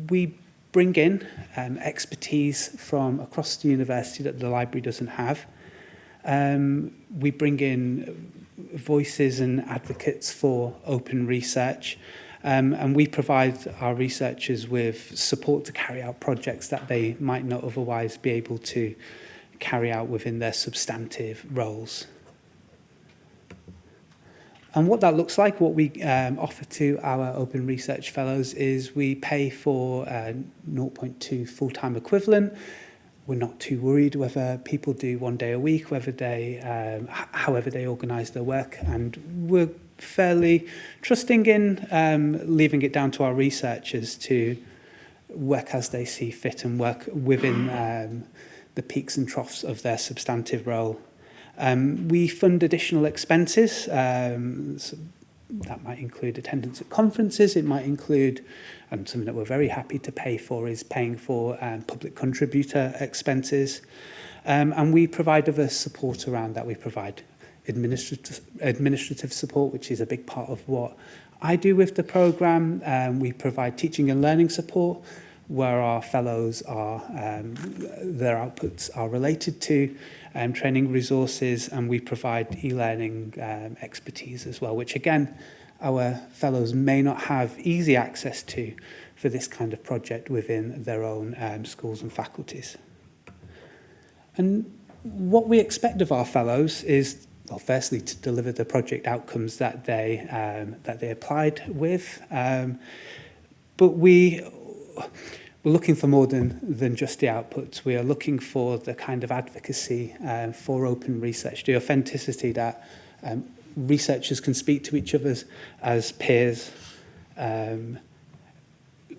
we bring in expertise from across the university that the library doesn't have. We bring in voices and advocates for open research, and we provide our researchers with support to carry out projects that they might not otherwise be able to carry out within their substantive roles. And what that looks like, what we offer to our Open Research Fellows, is we pay for 0.2 full-time equivalent. We're not too worried whether people do 1 day a week, whether they, however they organise their work, and we're fairly trusting in leaving it down to our researchers to work as they see fit and work within the peaks and troughs of their substantive role. We fund additional expenses. So that might include attendance at conferences. It might include, and something that we're very happy to pay for is paying for public contributor expenses. And we provide other support around that. We provide administrative support, which is a big part of what I do with the programme. We provide teaching and learning support, where our fellows are, their outputs are related to training resources, and we provide e-learning expertise as well, which again, our fellows may not have easy access to for this kind of project within their own schools and faculties. And what we expect of our fellows is, well, firstly, to deliver the project outcomes that they applied with, but we're looking for more than just the outputs. We are looking for the kind of advocacy for open research, the authenticity that researchers can speak to each other as peers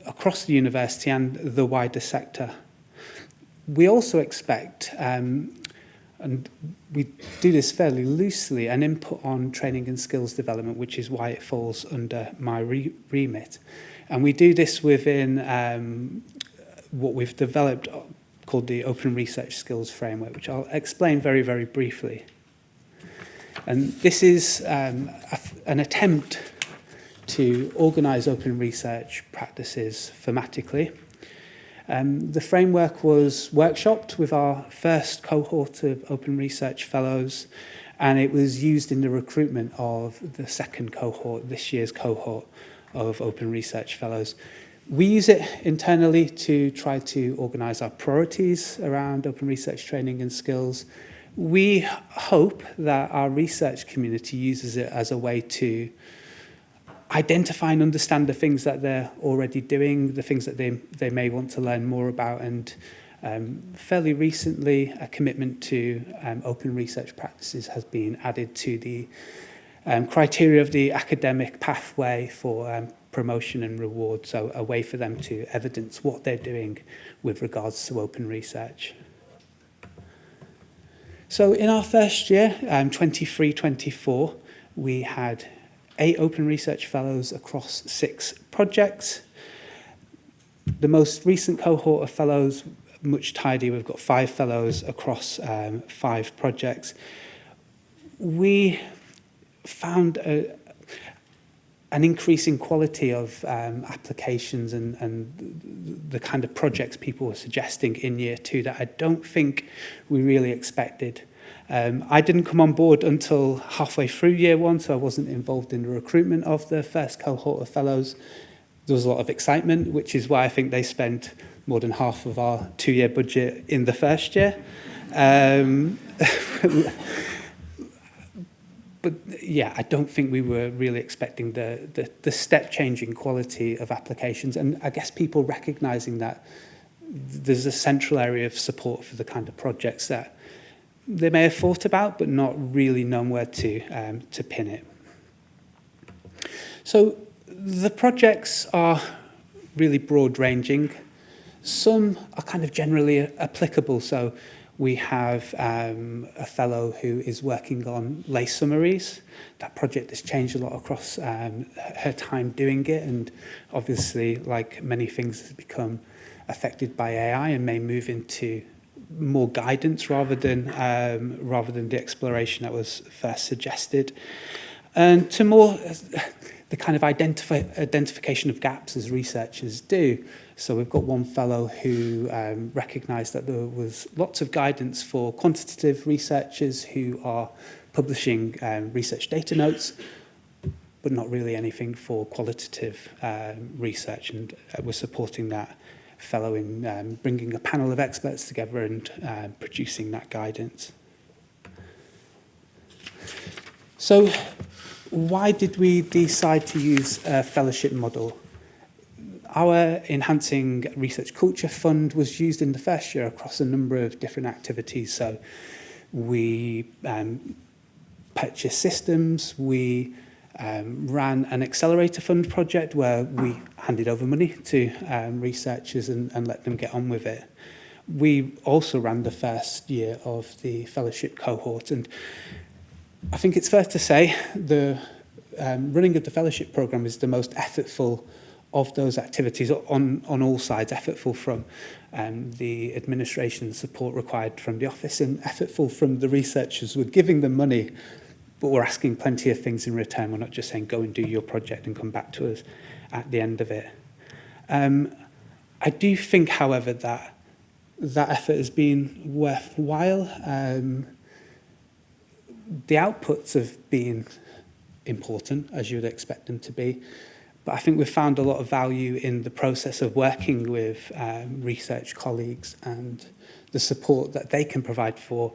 across the university and the wider sector. We also expect, and we do this fairly loosely, an input on training and skills development, which is why it falls under my remit. And we do this within what we've developed called the Open Research Skills Framework, which I'll explain very, very briefly. And this is an attempt to organise open research practices thematically. The framework was workshopped with our first cohort of open research fellows, and it was used in the recruitment of the second cohort, this year's cohort of open research fellows. We use it internally to try to organise our priorities around open research training and skills. We hope that our research community uses it as a way to identify and understand the things that they're already doing, the things that they may want to learn more about, and fairly recently a commitment to open research practices has been added to the criteria of the academic pathway for promotion and reward, so a way for them to evidence what they're doing with regards to open research. So in our first year, 23-24, we had 8 open research fellows across 6 projects. The most recent cohort of fellows, much tidier, we've got 5 fellows across 5 projects. We found an increase in quality of applications and the kind of projects people were suggesting in year 2 that I don't think we really expected. I didn't come on board until halfway through year 1, so I wasn't involved in the recruitment of the first cohort of fellows. There was a lot of excitement, which is why I think they spent more than half of our 2-year budget in the first year. But yeah, I don't think we were really expecting the step change in quality of applications, and I guess people recognising that there's a central area of support for the kind of projects that they may have thought about, but not really known where to pin it. So the projects are really broad-ranging. Some are kind of generally applicable. So we have a fellow who is working on lay summaries. That project has changed a lot across her time doing it, and obviously, like many things, has become affected by AI and may move into more guidance rather than the exploration that was first suggested, and to more the kind of identification of gaps as researchers do. So we've got one fellow who recognised that there was lots of guidance for quantitative researchers who are publishing research data notes, but not really anything for qualitative research, and we're supporting that fellow in bringing a panel of experts together and producing that guidance. So why did we decide to use a fellowship model? Our Enhancing Research Culture Fund was used in the first year across a number of different activities. So we purchased systems, we ran an accelerator fund project where we handed over money to researchers and let them get on with it. We also ran the first year of the fellowship cohort, and I think it's fair to say the running of the fellowship programme is the most effortful of those activities on all sides, effortful from the administration support required from the office and effortful from the researchers. We're giving them money, but we're asking plenty of things in return. We're not just saying, go and do your project and come back to us at the end of it. I do think, however, that effort has been worthwhile. The outputs have been important, as you would expect them to be, But I think we've found a lot of value in the process of working with research colleagues and the support that they can provide for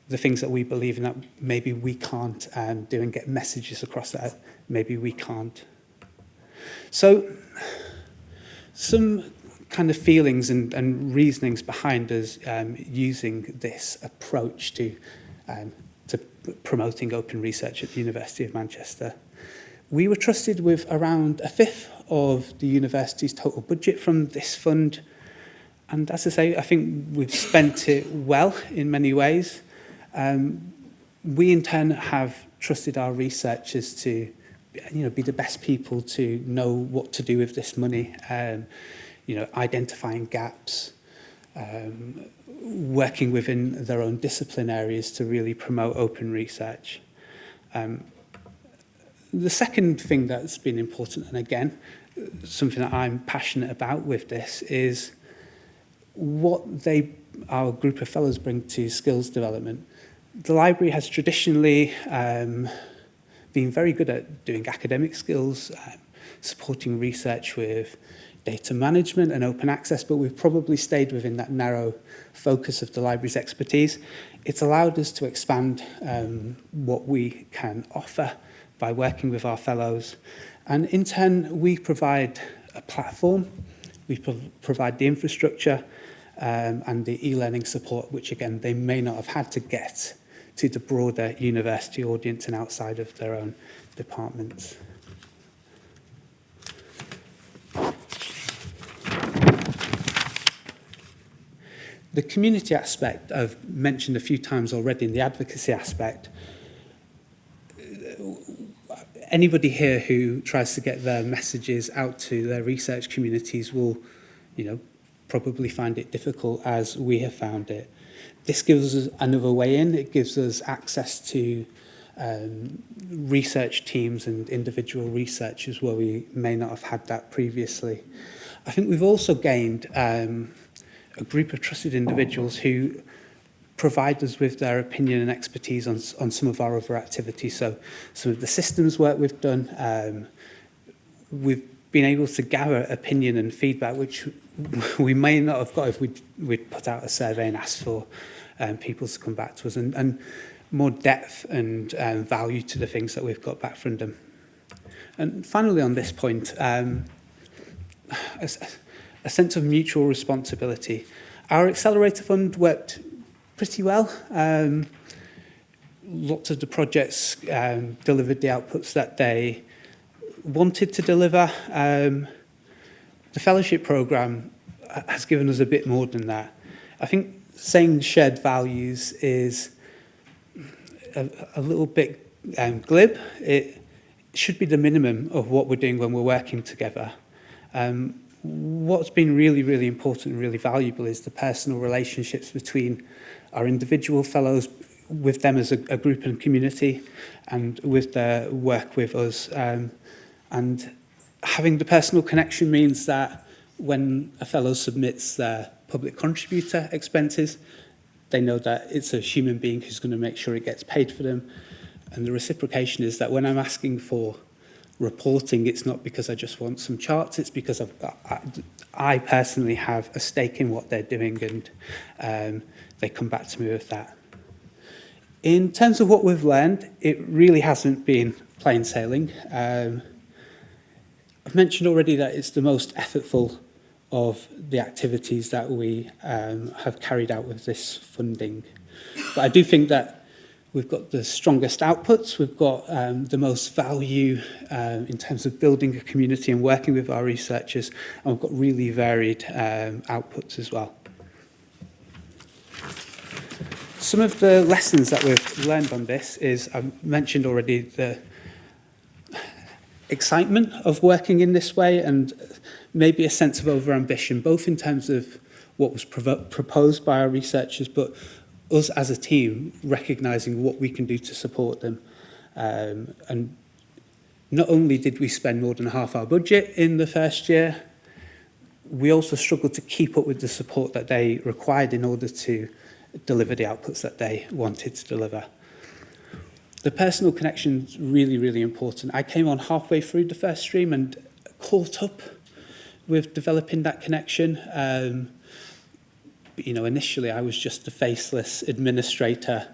the things that we believe in that maybe we can't do, and get messages across that maybe we can't. So some kind of feelings and reasonings behind us using this approach to promoting open research at the University of Manchester. We were trusted with around a fifth of the university's total budget from this fund. And as I say, I think we've spent it well in many ways. We in turn have trusted our researchers to be the best people to know what to do with this money, identifying gaps, working within their own discipline areas to really promote open research. The second thing that's been important, and again, something that I'm passionate about with this, is what our group of fellows bring to skills development. The library has traditionally been very good at doing academic skills, supporting research with data management and open access, but we've probably stayed within that narrow focus of the library's expertise. It's allowed us to expand what we can offer by working with our fellows. And in turn, we provide a platform, we provide the infrastructure and the e-learning support, which again, they may not have had to get to the broader university audience and outside of their own departments. The community aspect I've mentioned a few times already, in the advocacy aspect. Anybody here who tries to get their messages out to their research communities will, probably find it difficult, as we have found it. This gives us another way in. It gives us access to research teams and individual researchers where we may not have had that previously. I think we've also gained a group of trusted individuals who provide us with their opinion and expertise on some of our other activities. So some of the systems work we've done, we've been able to gather opinion and feedback which we may not have got if we'd put out a survey and asked for people to come back to us, and more depth and value to the things that we've got back from them. And finally on this point, a sense of mutual responsibility. Our Accelerator Fund worked pretty well. Lots of the projects delivered the outputs that they wanted to deliver. The fellowship programme has given us a bit more than that. I think saying shared values is a little bit glib. It should be the minimum of what we're doing when we're working together. What's been really, really important and really valuable is the personal relationships between our individual fellows, with them as a group and community, and with their work with us. And having the personal connection means that when a fellow submits their public contributor expenses, they know that it's a human being who's going to make sure it gets paid for them. And the reciprocation is that when I'm asking for reporting, it's not because I just want some charts, it's because I personally have a stake in what they're doing, and they come back to me with that. In terms of what we've learned, it really hasn't been plain sailing. I've mentioned already that it's the most effortful of the activities that we have carried out with this funding. But I do think that we've got the strongest outputs, we've got the most value in terms of building a community and working with our researchers, and we've got really varied outputs as well. Some of the lessons that we've learned on this is, I've mentioned already, the excitement of working in this way and maybe a sense of over-ambition, both in terms of what was proposed by our researchers, but us as a team recognising what we can do to support them. And not only did we spend more than half our budget in the first year, we also struggled to keep up with the support that they required in order to deliver the outputs that they wanted to deliver. The personal connection is really, really important. I came on halfway through the first stream, and caught up with developing that connection. But, initially I was just a faceless administrator,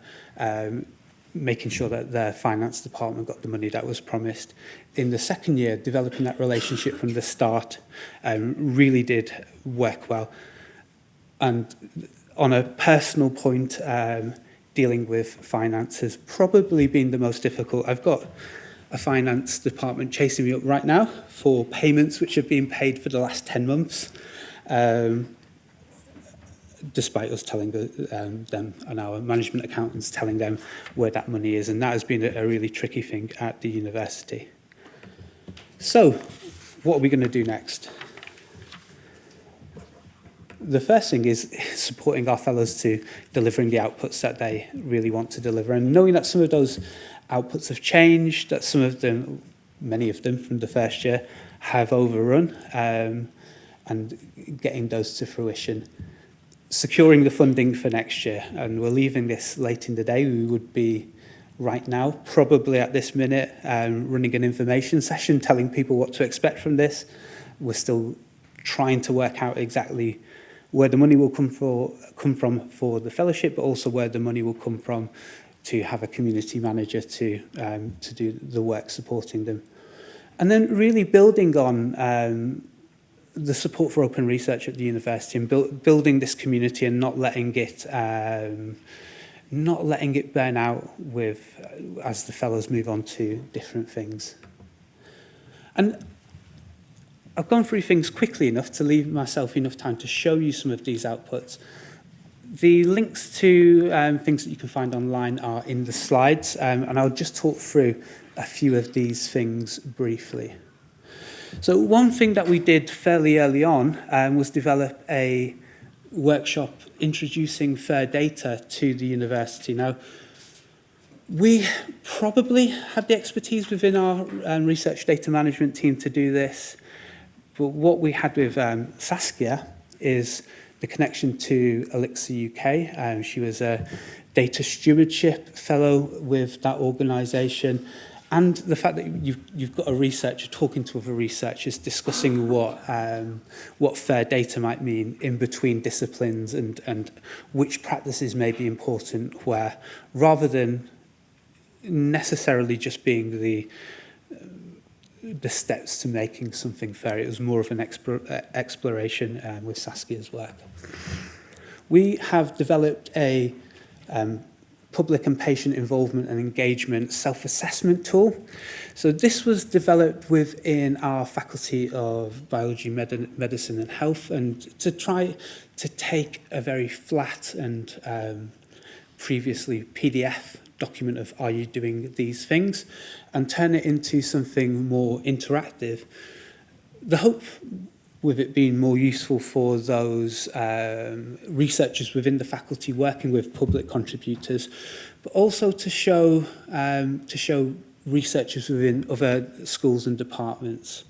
making sure that the finance department got the money that was promised. In the second year, developing that relationship from the start really did work well. And on a personal point, dealing with finance has probably been the most difficult. I've got a finance department chasing me up right now for payments which have been paid for the last 10 months, despite us telling them and our management accountants telling them where that money is. And that has been a really tricky thing at the university. So, what are we going to do next? The first thing is supporting our fellows to delivering the outputs that they really want to deliver, and knowing that some of those outputs have changed, that some of them, many of them from the first year, have overrun, and getting those to fruition. Securing the funding for next year, and we're leaving this late in the day. We would be right now, probably at this minute, running an information session, telling people what to expect from this. We're still trying to work out exactly where the money will come from for the fellowship, but also where the money will come from to have a community manager to do the work supporting them. And then really building on the support for open research at the university, and building this community and not letting it burn out with as the fellows move on to different things. And I've gone through things quickly enough to leave myself enough time to show you some of these outputs. The links to things that you can find online are in the slides, and I'll just talk through a few of these things briefly. So one thing that we did fairly early on was develop a workshop introducing fair data to the university. Now, we probably had the expertise within our research data management team to do this, but what we had with Saskia is the connection to Elixir UK. She was a data stewardship fellow with that organisation, and the fact that you've got a researcher talking to other researchers, discussing what fair data might mean in between disciplines, and which practices may be important where, rather than necessarily just being the steps to making something fair. It was more of an exploration with Saskia's work. We have developed a public and patient involvement and engagement self-assessment tool. So this was developed within our Faculty of Biology, Medicine and Health, and to try to take a very flat and previously PDF document of are you doing these things and turn it into something more interactive. The hope with it being more useful for those researchers within the faculty working with public contributors, but also to show researchers within other schools and departments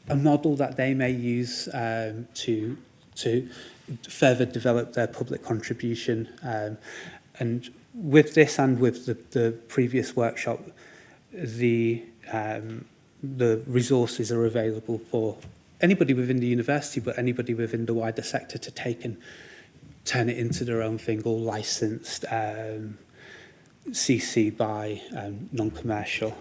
a model that they may use to further develop their public contribution. And with this and with the previous workshop, the resources are available for anybody within the university, but anybody within the wider sector to take and turn it into their own thing, all licensed, CC by non-commercial.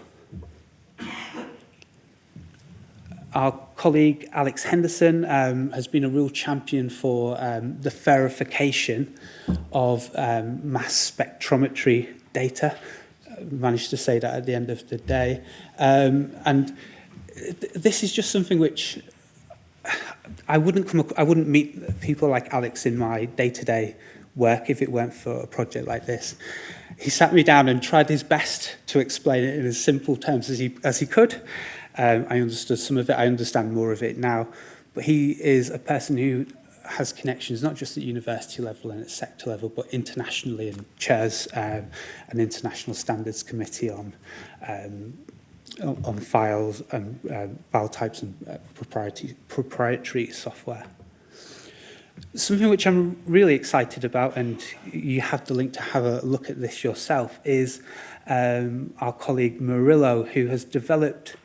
Our colleague Alex Henderson has been a real champion for the verification of mass spectrometry data. Managed to say that at the end of the day. And this is just something which I wouldn't meet people like Alex in my day-to-day work if it weren't for a project like this. He sat me down and tried his best to explain it in as simple terms as he could. I understood some of it. I understand more of it now. But he is a person who has connections not just at university level and at sector level, but internationally, and chairs an international standards committee on files and file types and proprietary software. Something which I'm really excited about, and you have the link to have a look at this yourself, is our colleague Murillo, who has developed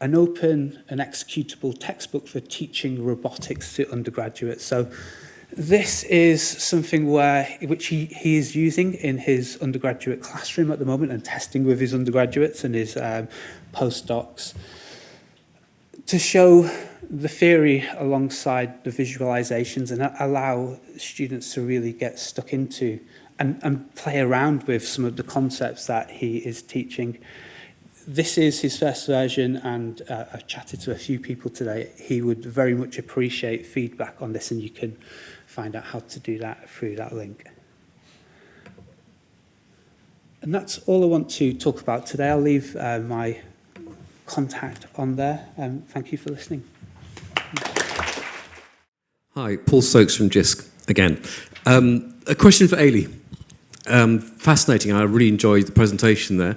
an open and executable textbook for teaching robotics to undergraduates. So this is something which he is using in his undergraduate classroom at the moment and testing with his undergraduates and his postdocs to show the theory alongside the visualizations and allow students to really get stuck into and play around with some of the concepts that he is teaching. This is his first version, and I've chatted to a few people today. He would very much appreciate feedback on this, and you can find out how to do that through that link. And that's all I want to talk about today. I'll leave my contact on there. Thank you for listening. Hi, Paul Stokes from JISC again. A question for Ailie. Fascinating. I really enjoyed the presentation there.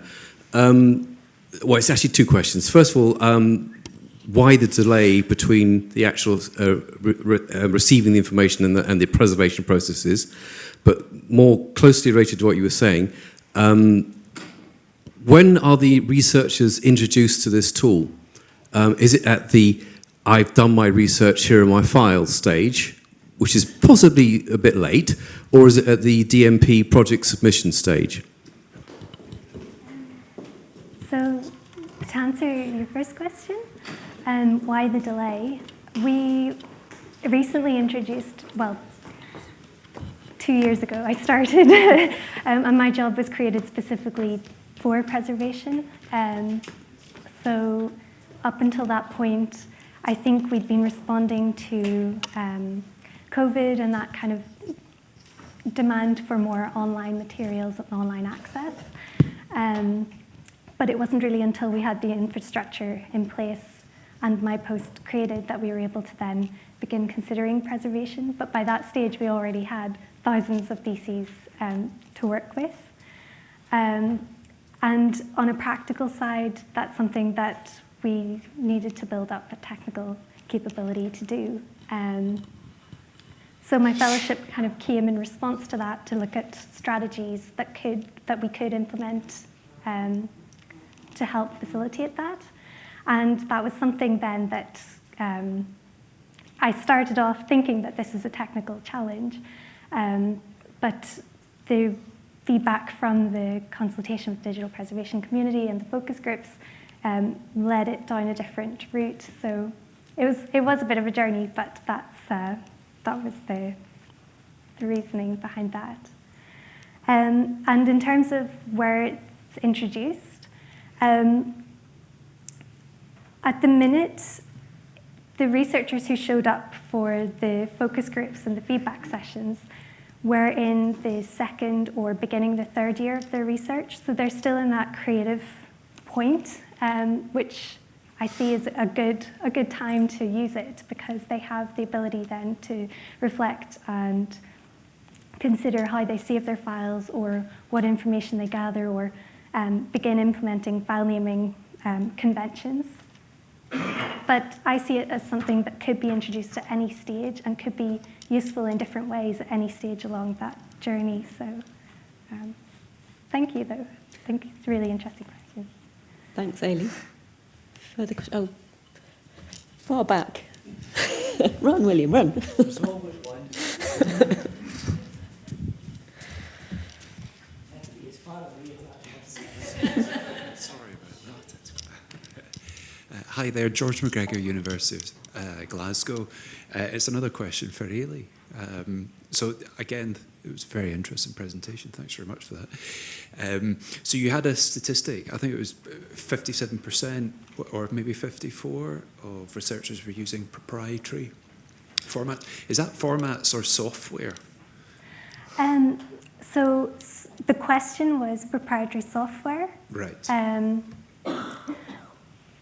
Well, it's actually two questions. First of all, why the delay between the actual receiving the information and the preservation processes? But more closely related to what you were saying, when are the researchers introduced to this tool? Is it at the I've done my research, here are my files stage, which is possibly a bit late, or is it at the DMP project submission stage? So, to answer your first question, why the delay? We recently introduced, well, 2 years ago I started, and my job was created specifically for preservation. So up until that point, I think we'd been responding to COVID and that kind of demand for more online materials and online access. But it wasn't really until we had the infrastructure in place and my post created that we were able to then begin considering preservation. But by that stage, we already had thousands of theses to work with. And on a practical side, that's something that we needed to build up a technical capability to do. So my fellowship kind of came in response to that, to look at strategies that we could implement to help facilitate that. And that was something then that I started off thinking that this is a technical challenge, but the feedback from the consultation with the digital preservation community and the focus groups led it down a different route. So it was a bit of a journey, but that was the reasoning behind that. And in terms of where it's introduced, at the minute, the researchers who showed up for the focus groups and the feedback sessions were in the second or beginning the third year of their research. So they're still in that creative point, which I see as a good time to use it because they have the ability then to reflect and consider how they save their files or what information they gather or begin implementing file naming conventions. But I see it as something that could be introduced at any stage and could be useful in different ways at any stage along that journey. So thank you, though. I think it's a really interesting question. Thanks, Ailie. Further questions? Oh, far back. Run, William, run. Hi there, George McGregor, University of Glasgow. It's another question for Ailie. So again, it was a very interesting presentation. Thanks very much for that. So you had a statistic, I think it was 57% or maybe 54% of researchers were using proprietary format. Is that formats or software? So the question was proprietary software. Right.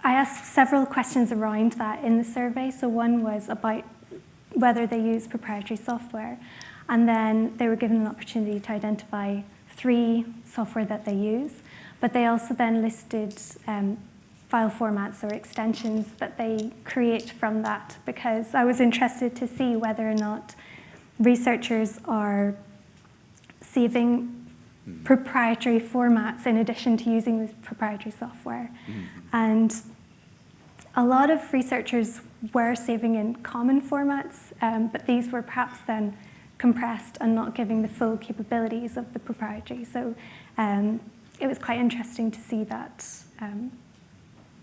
I asked several questions around that in the survey. So one was about whether they use proprietary software. And then they were given an opportunity to identify 3 software that they use. But they also then listed file formats or extensions that they create from that, because I was interested to see whether or not researchers are saving proprietary formats in addition to using the proprietary software. And a lot of researchers were saving in common formats, but these were perhaps then compressed and not giving the full capabilities of the proprietary. So it was quite interesting to see that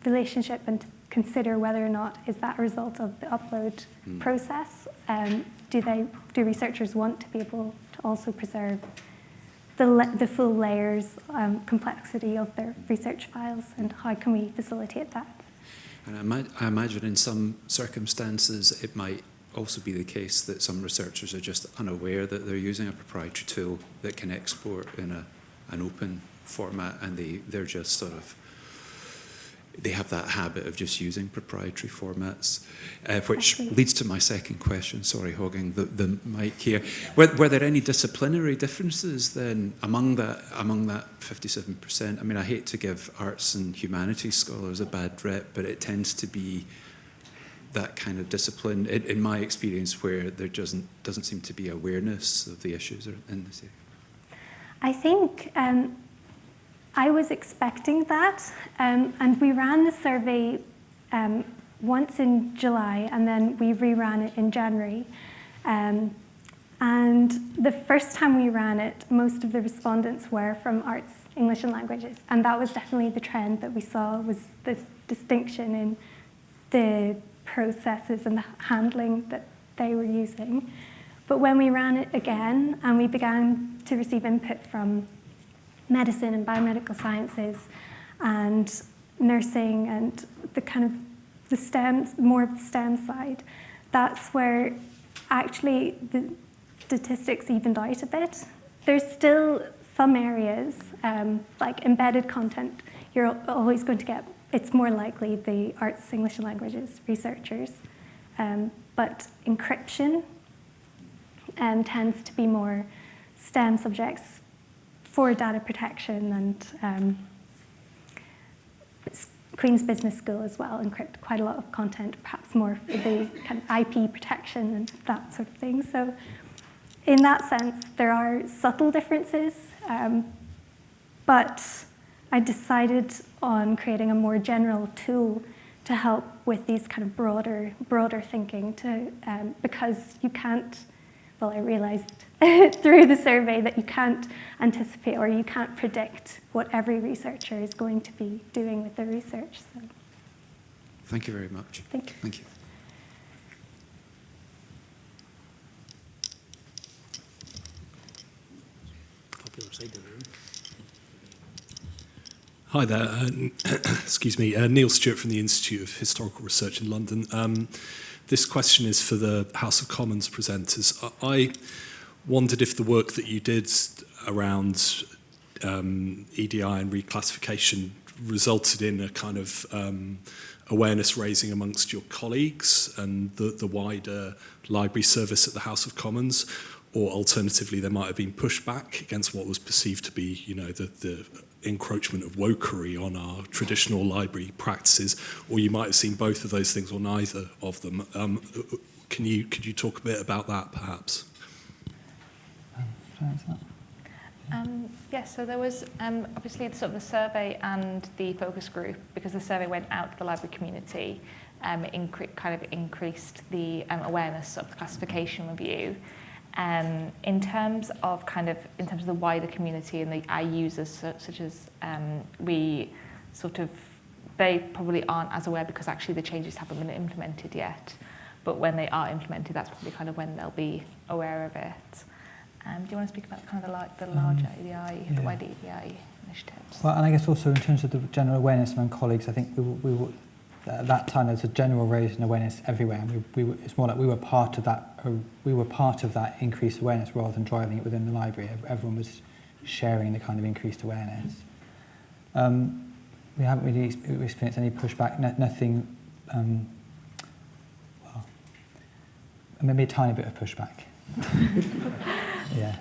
relationship and to consider whether or not is that a result of the upload process. Do researchers want to be able to also preserve the full layers, complexity of their research files, and how can we facilitate that? And I imagine in some circumstances it might also be the case that some researchers are just unaware that they're using a proprietary tool that can export in an open format, and they're just sort of, they have that habit of just using proprietary formats, which leads to my second question. Sorry, hogging the mic here. Were there any disciplinary differences then among that 57%? I mean, I hate to give arts and humanities scholars a bad rep, but it tends to be that kind of discipline, in my experience, where there doesn't seem to be awareness of the issues in this area. I think I was expecting that, and we ran the survey once in July, and then we reran it in January. And the first time we ran it, most of the respondents were from arts, English and languages, and that was definitely the trend that we saw, was this distinction in the processes and the handling that they were using. But when we ran it again, and we began to receive input from medicine and biomedical sciences and nursing and the kind of the STEM, more of the STEM side, that's where actually the statistics evened out a bit. There's still some areas, like embedded content, you're always going to get, it's more likely the arts, English and languages researchers, but encryption tends to be more STEM subjects for data protection, and Queen's Business School as well encrypt quite a lot of content, perhaps more for the kind of IP protection and that sort of thing. So in that sense, there are subtle differences, but I decided on creating a more general tool to help with these kind of broader thinking, because you can't, well, I realized through the survey that you can't anticipate or you can't predict what every researcher is going to be doing with their research. So. Thank you very much. Thank you. Thank you. Popular side of the room. Hi there, excuse me, Neil Stewart from the Institute of Historical Research in London. This question is for the House of Commons presenters. I wondered if the work that you did around EDI and reclassification resulted in a kind of awareness raising amongst your colleagues and the wider library service at the House of Commons, or alternatively there might have been pushback against what was perceived to be, you know, the encroachment of wokery on our traditional library practices, or you might have seen both of those things or neither of them. Could you talk a bit about that, perhaps? Yes, so there was obviously sort of the survey and the focus group, because the survey went out to the library community, kind of increased the awareness of the classification review. In terms of the wider community and our users, such as they probably aren't as aware because actually the changes haven't been implemented yet. But when they are implemented, that's probably kind of when they'll be aware of it. Do you want to speak about kind of the larger EDI, the wider EDI initiatives? Well, and I guess also in terms of the general awareness among colleagues, I think we were at that time there was a general raising awareness everywhere, and it's more like we were part of that increased awareness rather than driving it within the library. Everyone was sharing the kind of increased awareness. We haven't really experienced any pushback. Nothing. Well, maybe a tiny bit of pushback. Yeah,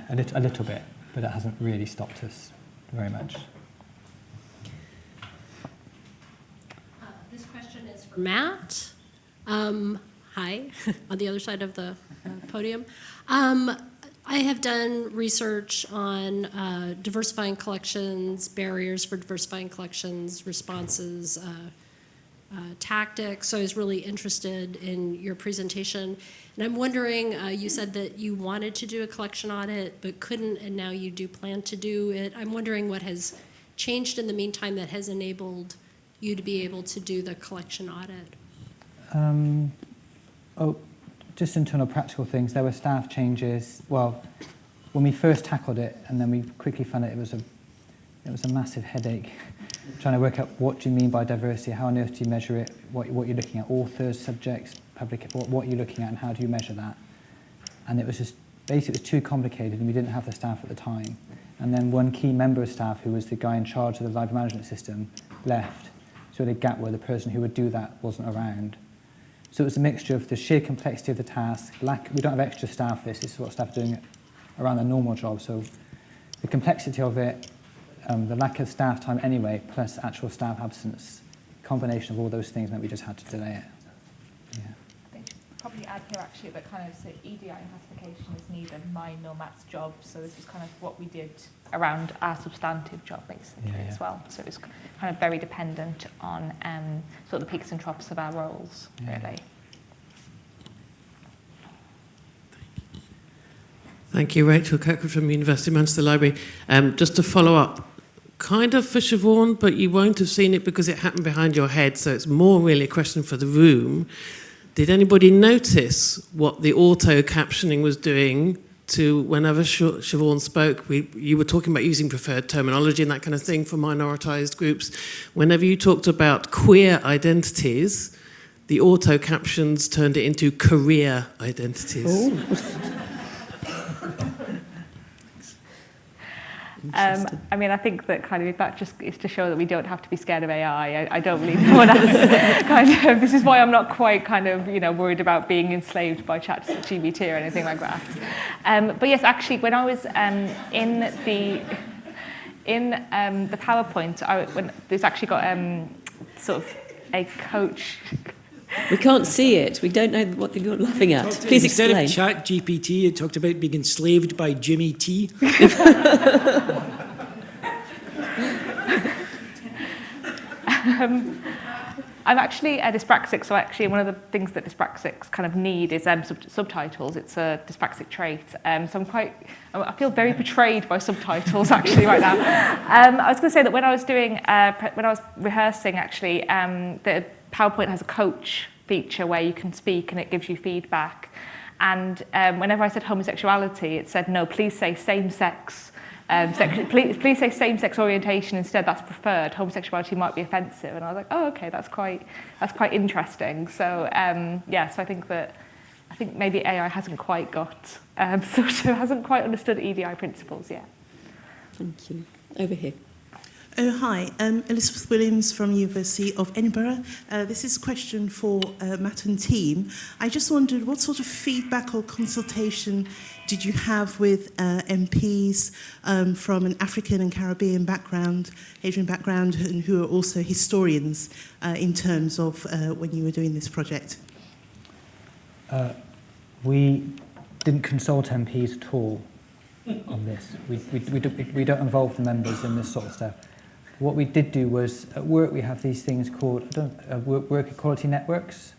a little bit, but it hasn't really stopped us very much. This question is for Matt. Hi, on the other side of the podium. I have done research on diversifying collections, barriers for diversifying collections, responses, tactics. So I was really interested in your presentation. And I'm wondering, you said that you wanted to do a collection audit but couldn't, and now you do plan to do it. I'm wondering what has changed in the meantime that has enabled you to be able to do the collection audit. Just internal practical things. There were staff changes. Well, when we first tackled it, and then we quickly found out it was a massive headache. Trying to work out what do you mean by diversity, how on earth do you measure it, what you're looking at, authors, subjects, public, what you're looking at, and how do you measure that? And it was just, basically it was too complicated, and we didn't have the staff at the time. And then one key member of staff, who was the guy in charge of the library management system, left. So we had a gap where the person who would do that wasn't around. So it was a mixture of the sheer complexity of the task, we don't have extra staff, this is what staff are doing around their normal job, so the complexity of it, the lack of staff time anyway, plus actual staff absence, combination of all those things meant we just had to delay it. Yeah. I think probably add here actually that kind of so EDI classification is neither mine nor Matt's job, so this is kind of what we did around our substantive job basically as well. So it's kind of very dependent on sort of the peaks and troughs of our roles, really. Thank you, Rachel Kirkwood from University of Manchester Library. Just to follow up, kind of for Siobhan, but you won't have seen it because it happened behind your head, so it's more really a question for the room. Did anybody notice what the auto-captioning was doing to whenever Siobhan spoke? You were talking about using preferred terminology and that kind of thing for minoritised groups. Whenever you talked about queer identities, the auto-captions turned it into career identities. Oh. I mean, I think that kind of that just is to show that we don't have to be scared of AI. I don't really know what else. Kind of, this is why I'm not quite kind of worried about being enslaved by ChatGPT or anything like that. But yes, actually, when I was in the PowerPoint, there's actually got sort of a coach. We can't see it. We don't know what you're laughing at. Please explain. Instead of ChatGPT, it talked about being enslaved by Jimmy T. I'm actually dyspraxic, so actually one of the things that dyspraxics kind of need is subtitles. It's a dyspraxic trait. So I feel very betrayed by subtitles actually right now. I was going to say that when I was rehearsing actually, the PowerPoint has a coach feature where you can speak and it gives you feedback. And whenever I said homosexuality, it said, no, please say same-sex. Please say same-sex orientation instead. That's preferred. Homosexuality might be offensive. And I was like, oh, okay, that's quite interesting. So so I think maybe AI hasn't quite got hasn't quite understood EDI principles yet. Thank you. Over here. Oh, hi, Elizabeth Williams from University of Edinburgh. This is a question for Matt and team. I just wondered what sort of feedback or consultation did you have with MPs from an African and Caribbean background, Asian background, and who are also historians in terms of when you were doing this project? We didn't consult MPs at all on this. We don't involve the members in this sort of stuff. What we did do was, at work we have these things called work equality networks,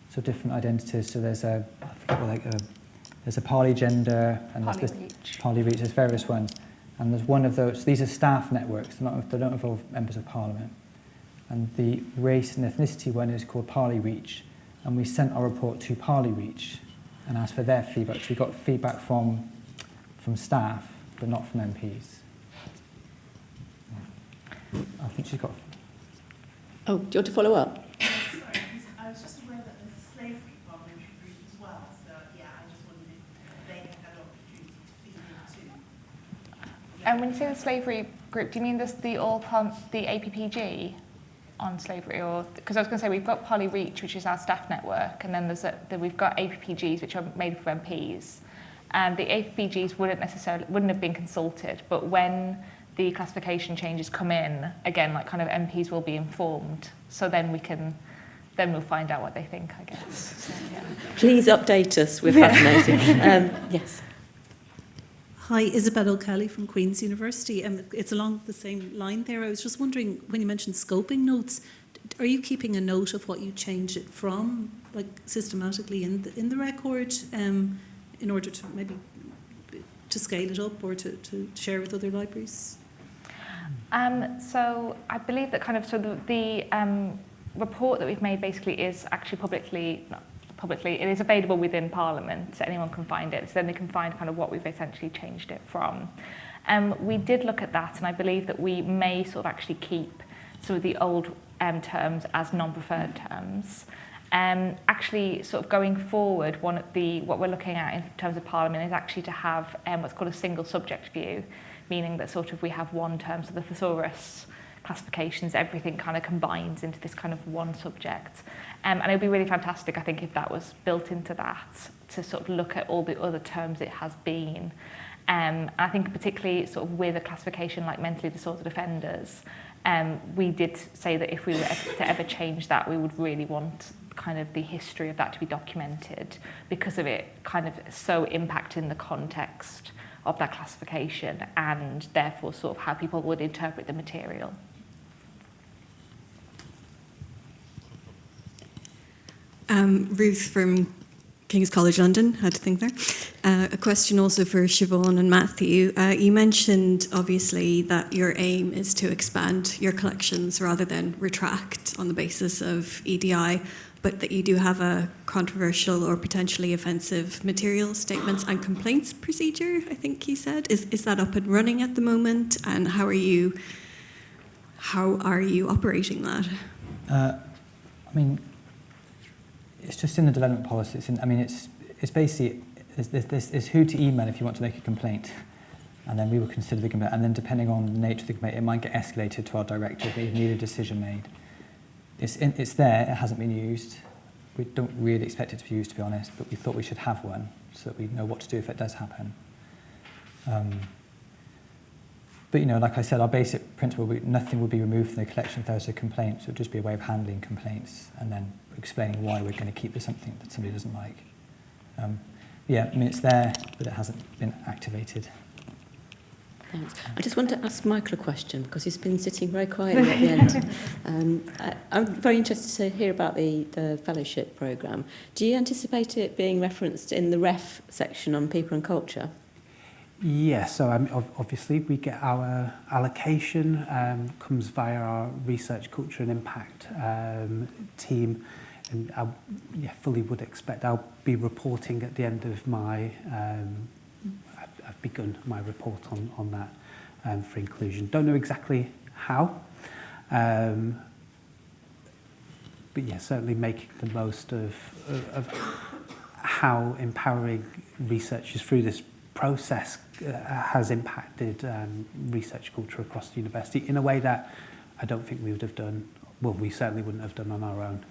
so different identities. So there's there's a polygender, and polyreach, there's various ones. And there's one of those, these are staff networks, they don't involve members of parliament. And the race and ethnicity one is called polyreach. And we sent our report to polyreach and asked for their feedback. So we got feedback from staff, but not from MPs. I think she's got... Oh, do you want to follow up? Sorry, I was just aware that there's a slavery parliamentary group as well, so yeah, I just wondered if they had an opportunity to feed into... And when you say the slavery group, do you mean the APPG on slavery? Or because I was going to say we've got Polyreach, which is our staff network, and then we've got APPGs, which are made up of MPs. And the APPGs wouldn't have been consulted, but when the classification changes come in, again, like kind of MPs will be informed, so then we'll find out what they think, I guess. So, yeah. Please update us, we're fascinated. Yes. Hi, Isabel O'Kelly from Queen's University. It's along the same line there. I was just wondering, when you mentioned scoping notes, are you keeping a note of what you changed it from, like systematically in the record, in order to maybe to scale it up or to share with other libraries? So I believe that kind of the report that we've made basically is actually publicly, it is available within Parliament, so anyone can find it. So then they can find kind of what we've essentially changed it from. We did look at that, and I believe that we may sort of actually keep some of the old terms as non-preferred terms. Actually, sort of going forward, what we're looking at in terms of Parliament is actually to have what's called a single subject view, meaning that sort of we have one term, so the thesaurus classifications, everything kind of combines into this kind of one subject. And it would be really fantastic, I think, if that was built into that, to sort of look at all the other terms it has been. I think particularly sort of with a classification like mentally disordered offenders, we did say that if we were to ever change that, we would really want kind of the history of that to be documented, because of it kind of so impacting the context of that classification and therefore sort of how people would interpret the material. Ruth from King's College London, had to think there. A question also for Siobhan and Matthew. You mentioned, obviously, that your aim is to expand your collections rather than retract on the basis of EDI, but that you do have a controversial or potentially offensive material statements and complaints procedure, I think you said. Is that up and running at the moment? And how are you operating that? I mean, it's just in the development policy. It's basically it's who to email if you want to make a complaint, and then we will consider the complaint. And then depending on the nature of the complaint, it might get escalated to our director if we need a decision made. It's there. It hasn't been used. We don't really expect it to be used, to be honest. But we thought we should have one so that we know what to do if it does happen. But like I said, our basic principle: nothing will be removed from the collection if there's a complaint. So it would just be a way of handling complaints and then explaining why we're going to keep something that somebody doesn't like. It's there, but it hasn't been activated. Thanks. I just want to ask Michael a question, because he's been sitting very quietly at the end. I'm very interested to hear about the fellowship programme. Do you anticipate it being referenced in the ref section on people and culture? Yes, so obviously we get our allocation, comes via our research, culture and impact team, and I fully would expect I'll be reporting at the end of my, I've begun my report on that for inclusion. Don't know exactly how, but certainly making the most of how empowering researchers through this process has impacted research culture across the university in a way that I don't think we would have done, well, we certainly wouldn't have done on our own.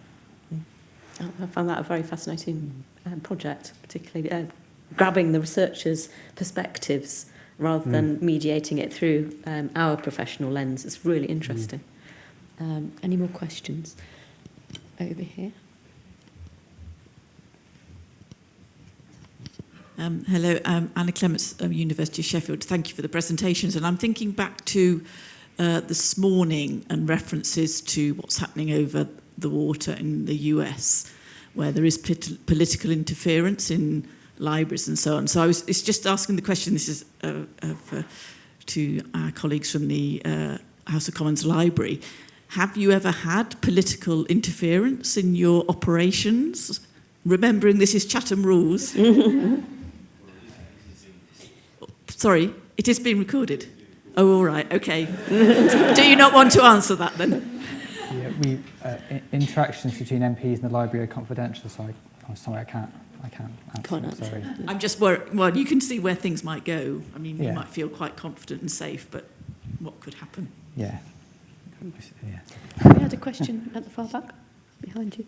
I found that a very fascinating project, particularly grabbing the researchers' perspectives rather than mediating it through our professional lens. It's really interesting. Any more questions? Over here. Hello, I'm Anna Clements, University of Sheffield. Thank you for the presentations. And I'm thinking back to this morning and references to what's happening over the water in the US, where there is political interference in libraries and so on. So it's just asking the question, this is to our colleagues from the House of Commons Library. Have you ever had political interference in your operations? Remembering this is Chatham Rules. Sorry, it is being recorded. Oh, all right, okay. Do you not want to answer that then? Interactions between MPs and the library are confidential, so I'm sorry, I can't answer. Sorry. I'm just worried. Well, you can see where things might go. I mean, you might feel quite confident and safe, but what could happen? Yeah. We had a question at the far back, behind you.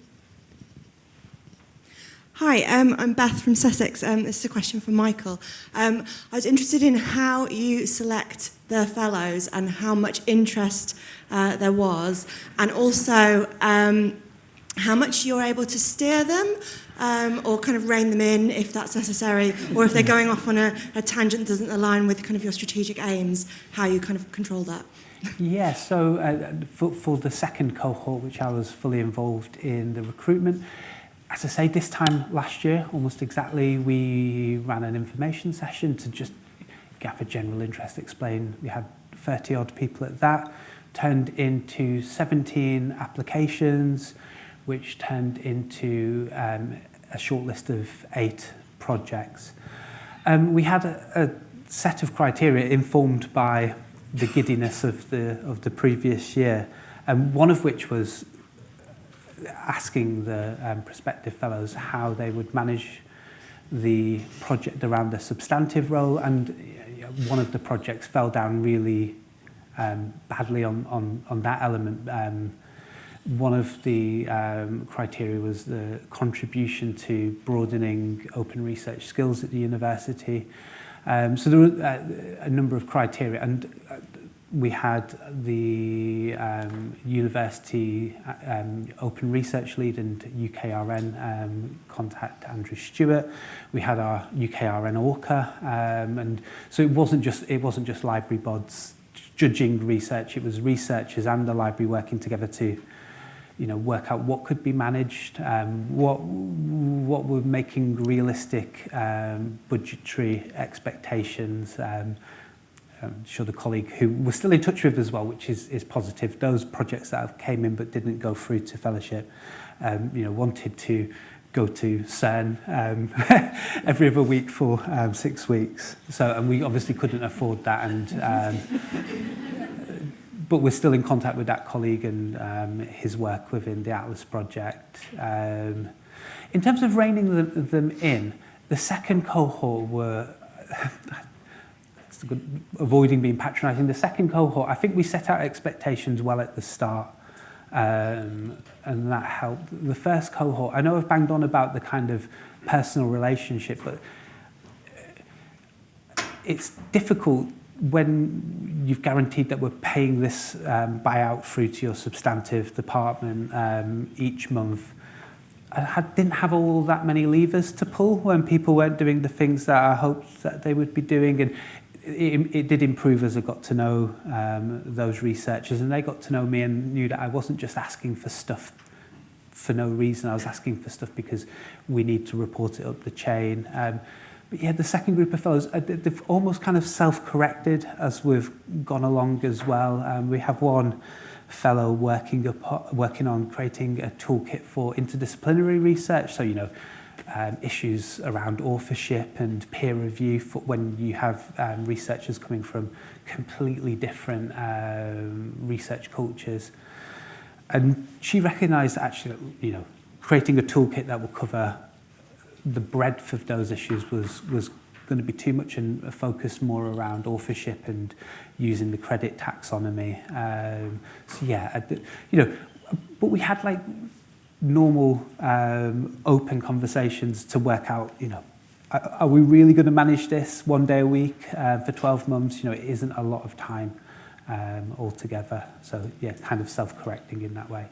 Hi, I'm Beth from Sussex. This is a question for Michael. I was interested in how you select the fellows and how much interest there was, and also how much you're able to steer them, or kind of rein them in if that's necessary, or if they're going off on a tangent that doesn't align with kind of your strategic aims, how you kind of control that. Yeah, so for the second cohort, which I was fully involved in the recruitment, as I say, this time last year, almost exactly, we ran an information session to just gather general interest, explain. We had 30 odd people at that, turned into 17 applications, which turned into a short list of 8 projects. We had a set of criteria informed by the giddiness of the previous year, one of which was asking the prospective fellows how they would manage the project around their substantive role, and one of the projects fell down really badly on that element. One of the criteria was the contribution to broadening open research skills at the university. So there were a number of criteria, and we had the university open research lead and UKRN contact Andrew Stewart. We had our UKRN Orca, and so it wasn't just library bods judging research. It was researchers and the library working together to work out what could be managed, what were making realistic budgetary expectations. I'm sure the colleague who we're still in touch with as well, which is positive. Those projects that came in but didn't go through to fellowship, wanted to go to CERN every other week for 6 weeks. And we obviously couldn't afford that, but we're still in contact with that colleague and his work within the Atlas project. In terms of reining them in, the second cohort were, avoiding being patronising, the second cohort, I think we set out expectations well at the start, and that helped. The first cohort, I know I've banged on about the kind of personal relationship, but it's difficult when you've guaranteed that we're paying this buyout through to your substantive department each month. I didn't have all that many levers to pull when people weren't doing the things that I hoped that they would be doing, and it did improve as I got to know those researchers, and they got to know me and knew that I wasn't just asking for stuff for no reason. I was asking for stuff because we need to report it up the chain. But yeah, the second group of fellows, they've almost kind of self-corrected as we've gone along as well. We have one fellow working on creating a toolkit for interdisciplinary research. So, issues around authorship and peer review for when you have researchers coming from completely different research cultures. And she recognised that actually, creating a toolkit that will cover the breadth of those issues was going to be too much, and focus more around authorship and using the credit taxonomy. But we had normal open conversations to work out, are we really going to manage this one day a week for 12 months? It isn't a lot of time altogether. So yeah, kind of self-correcting in that way.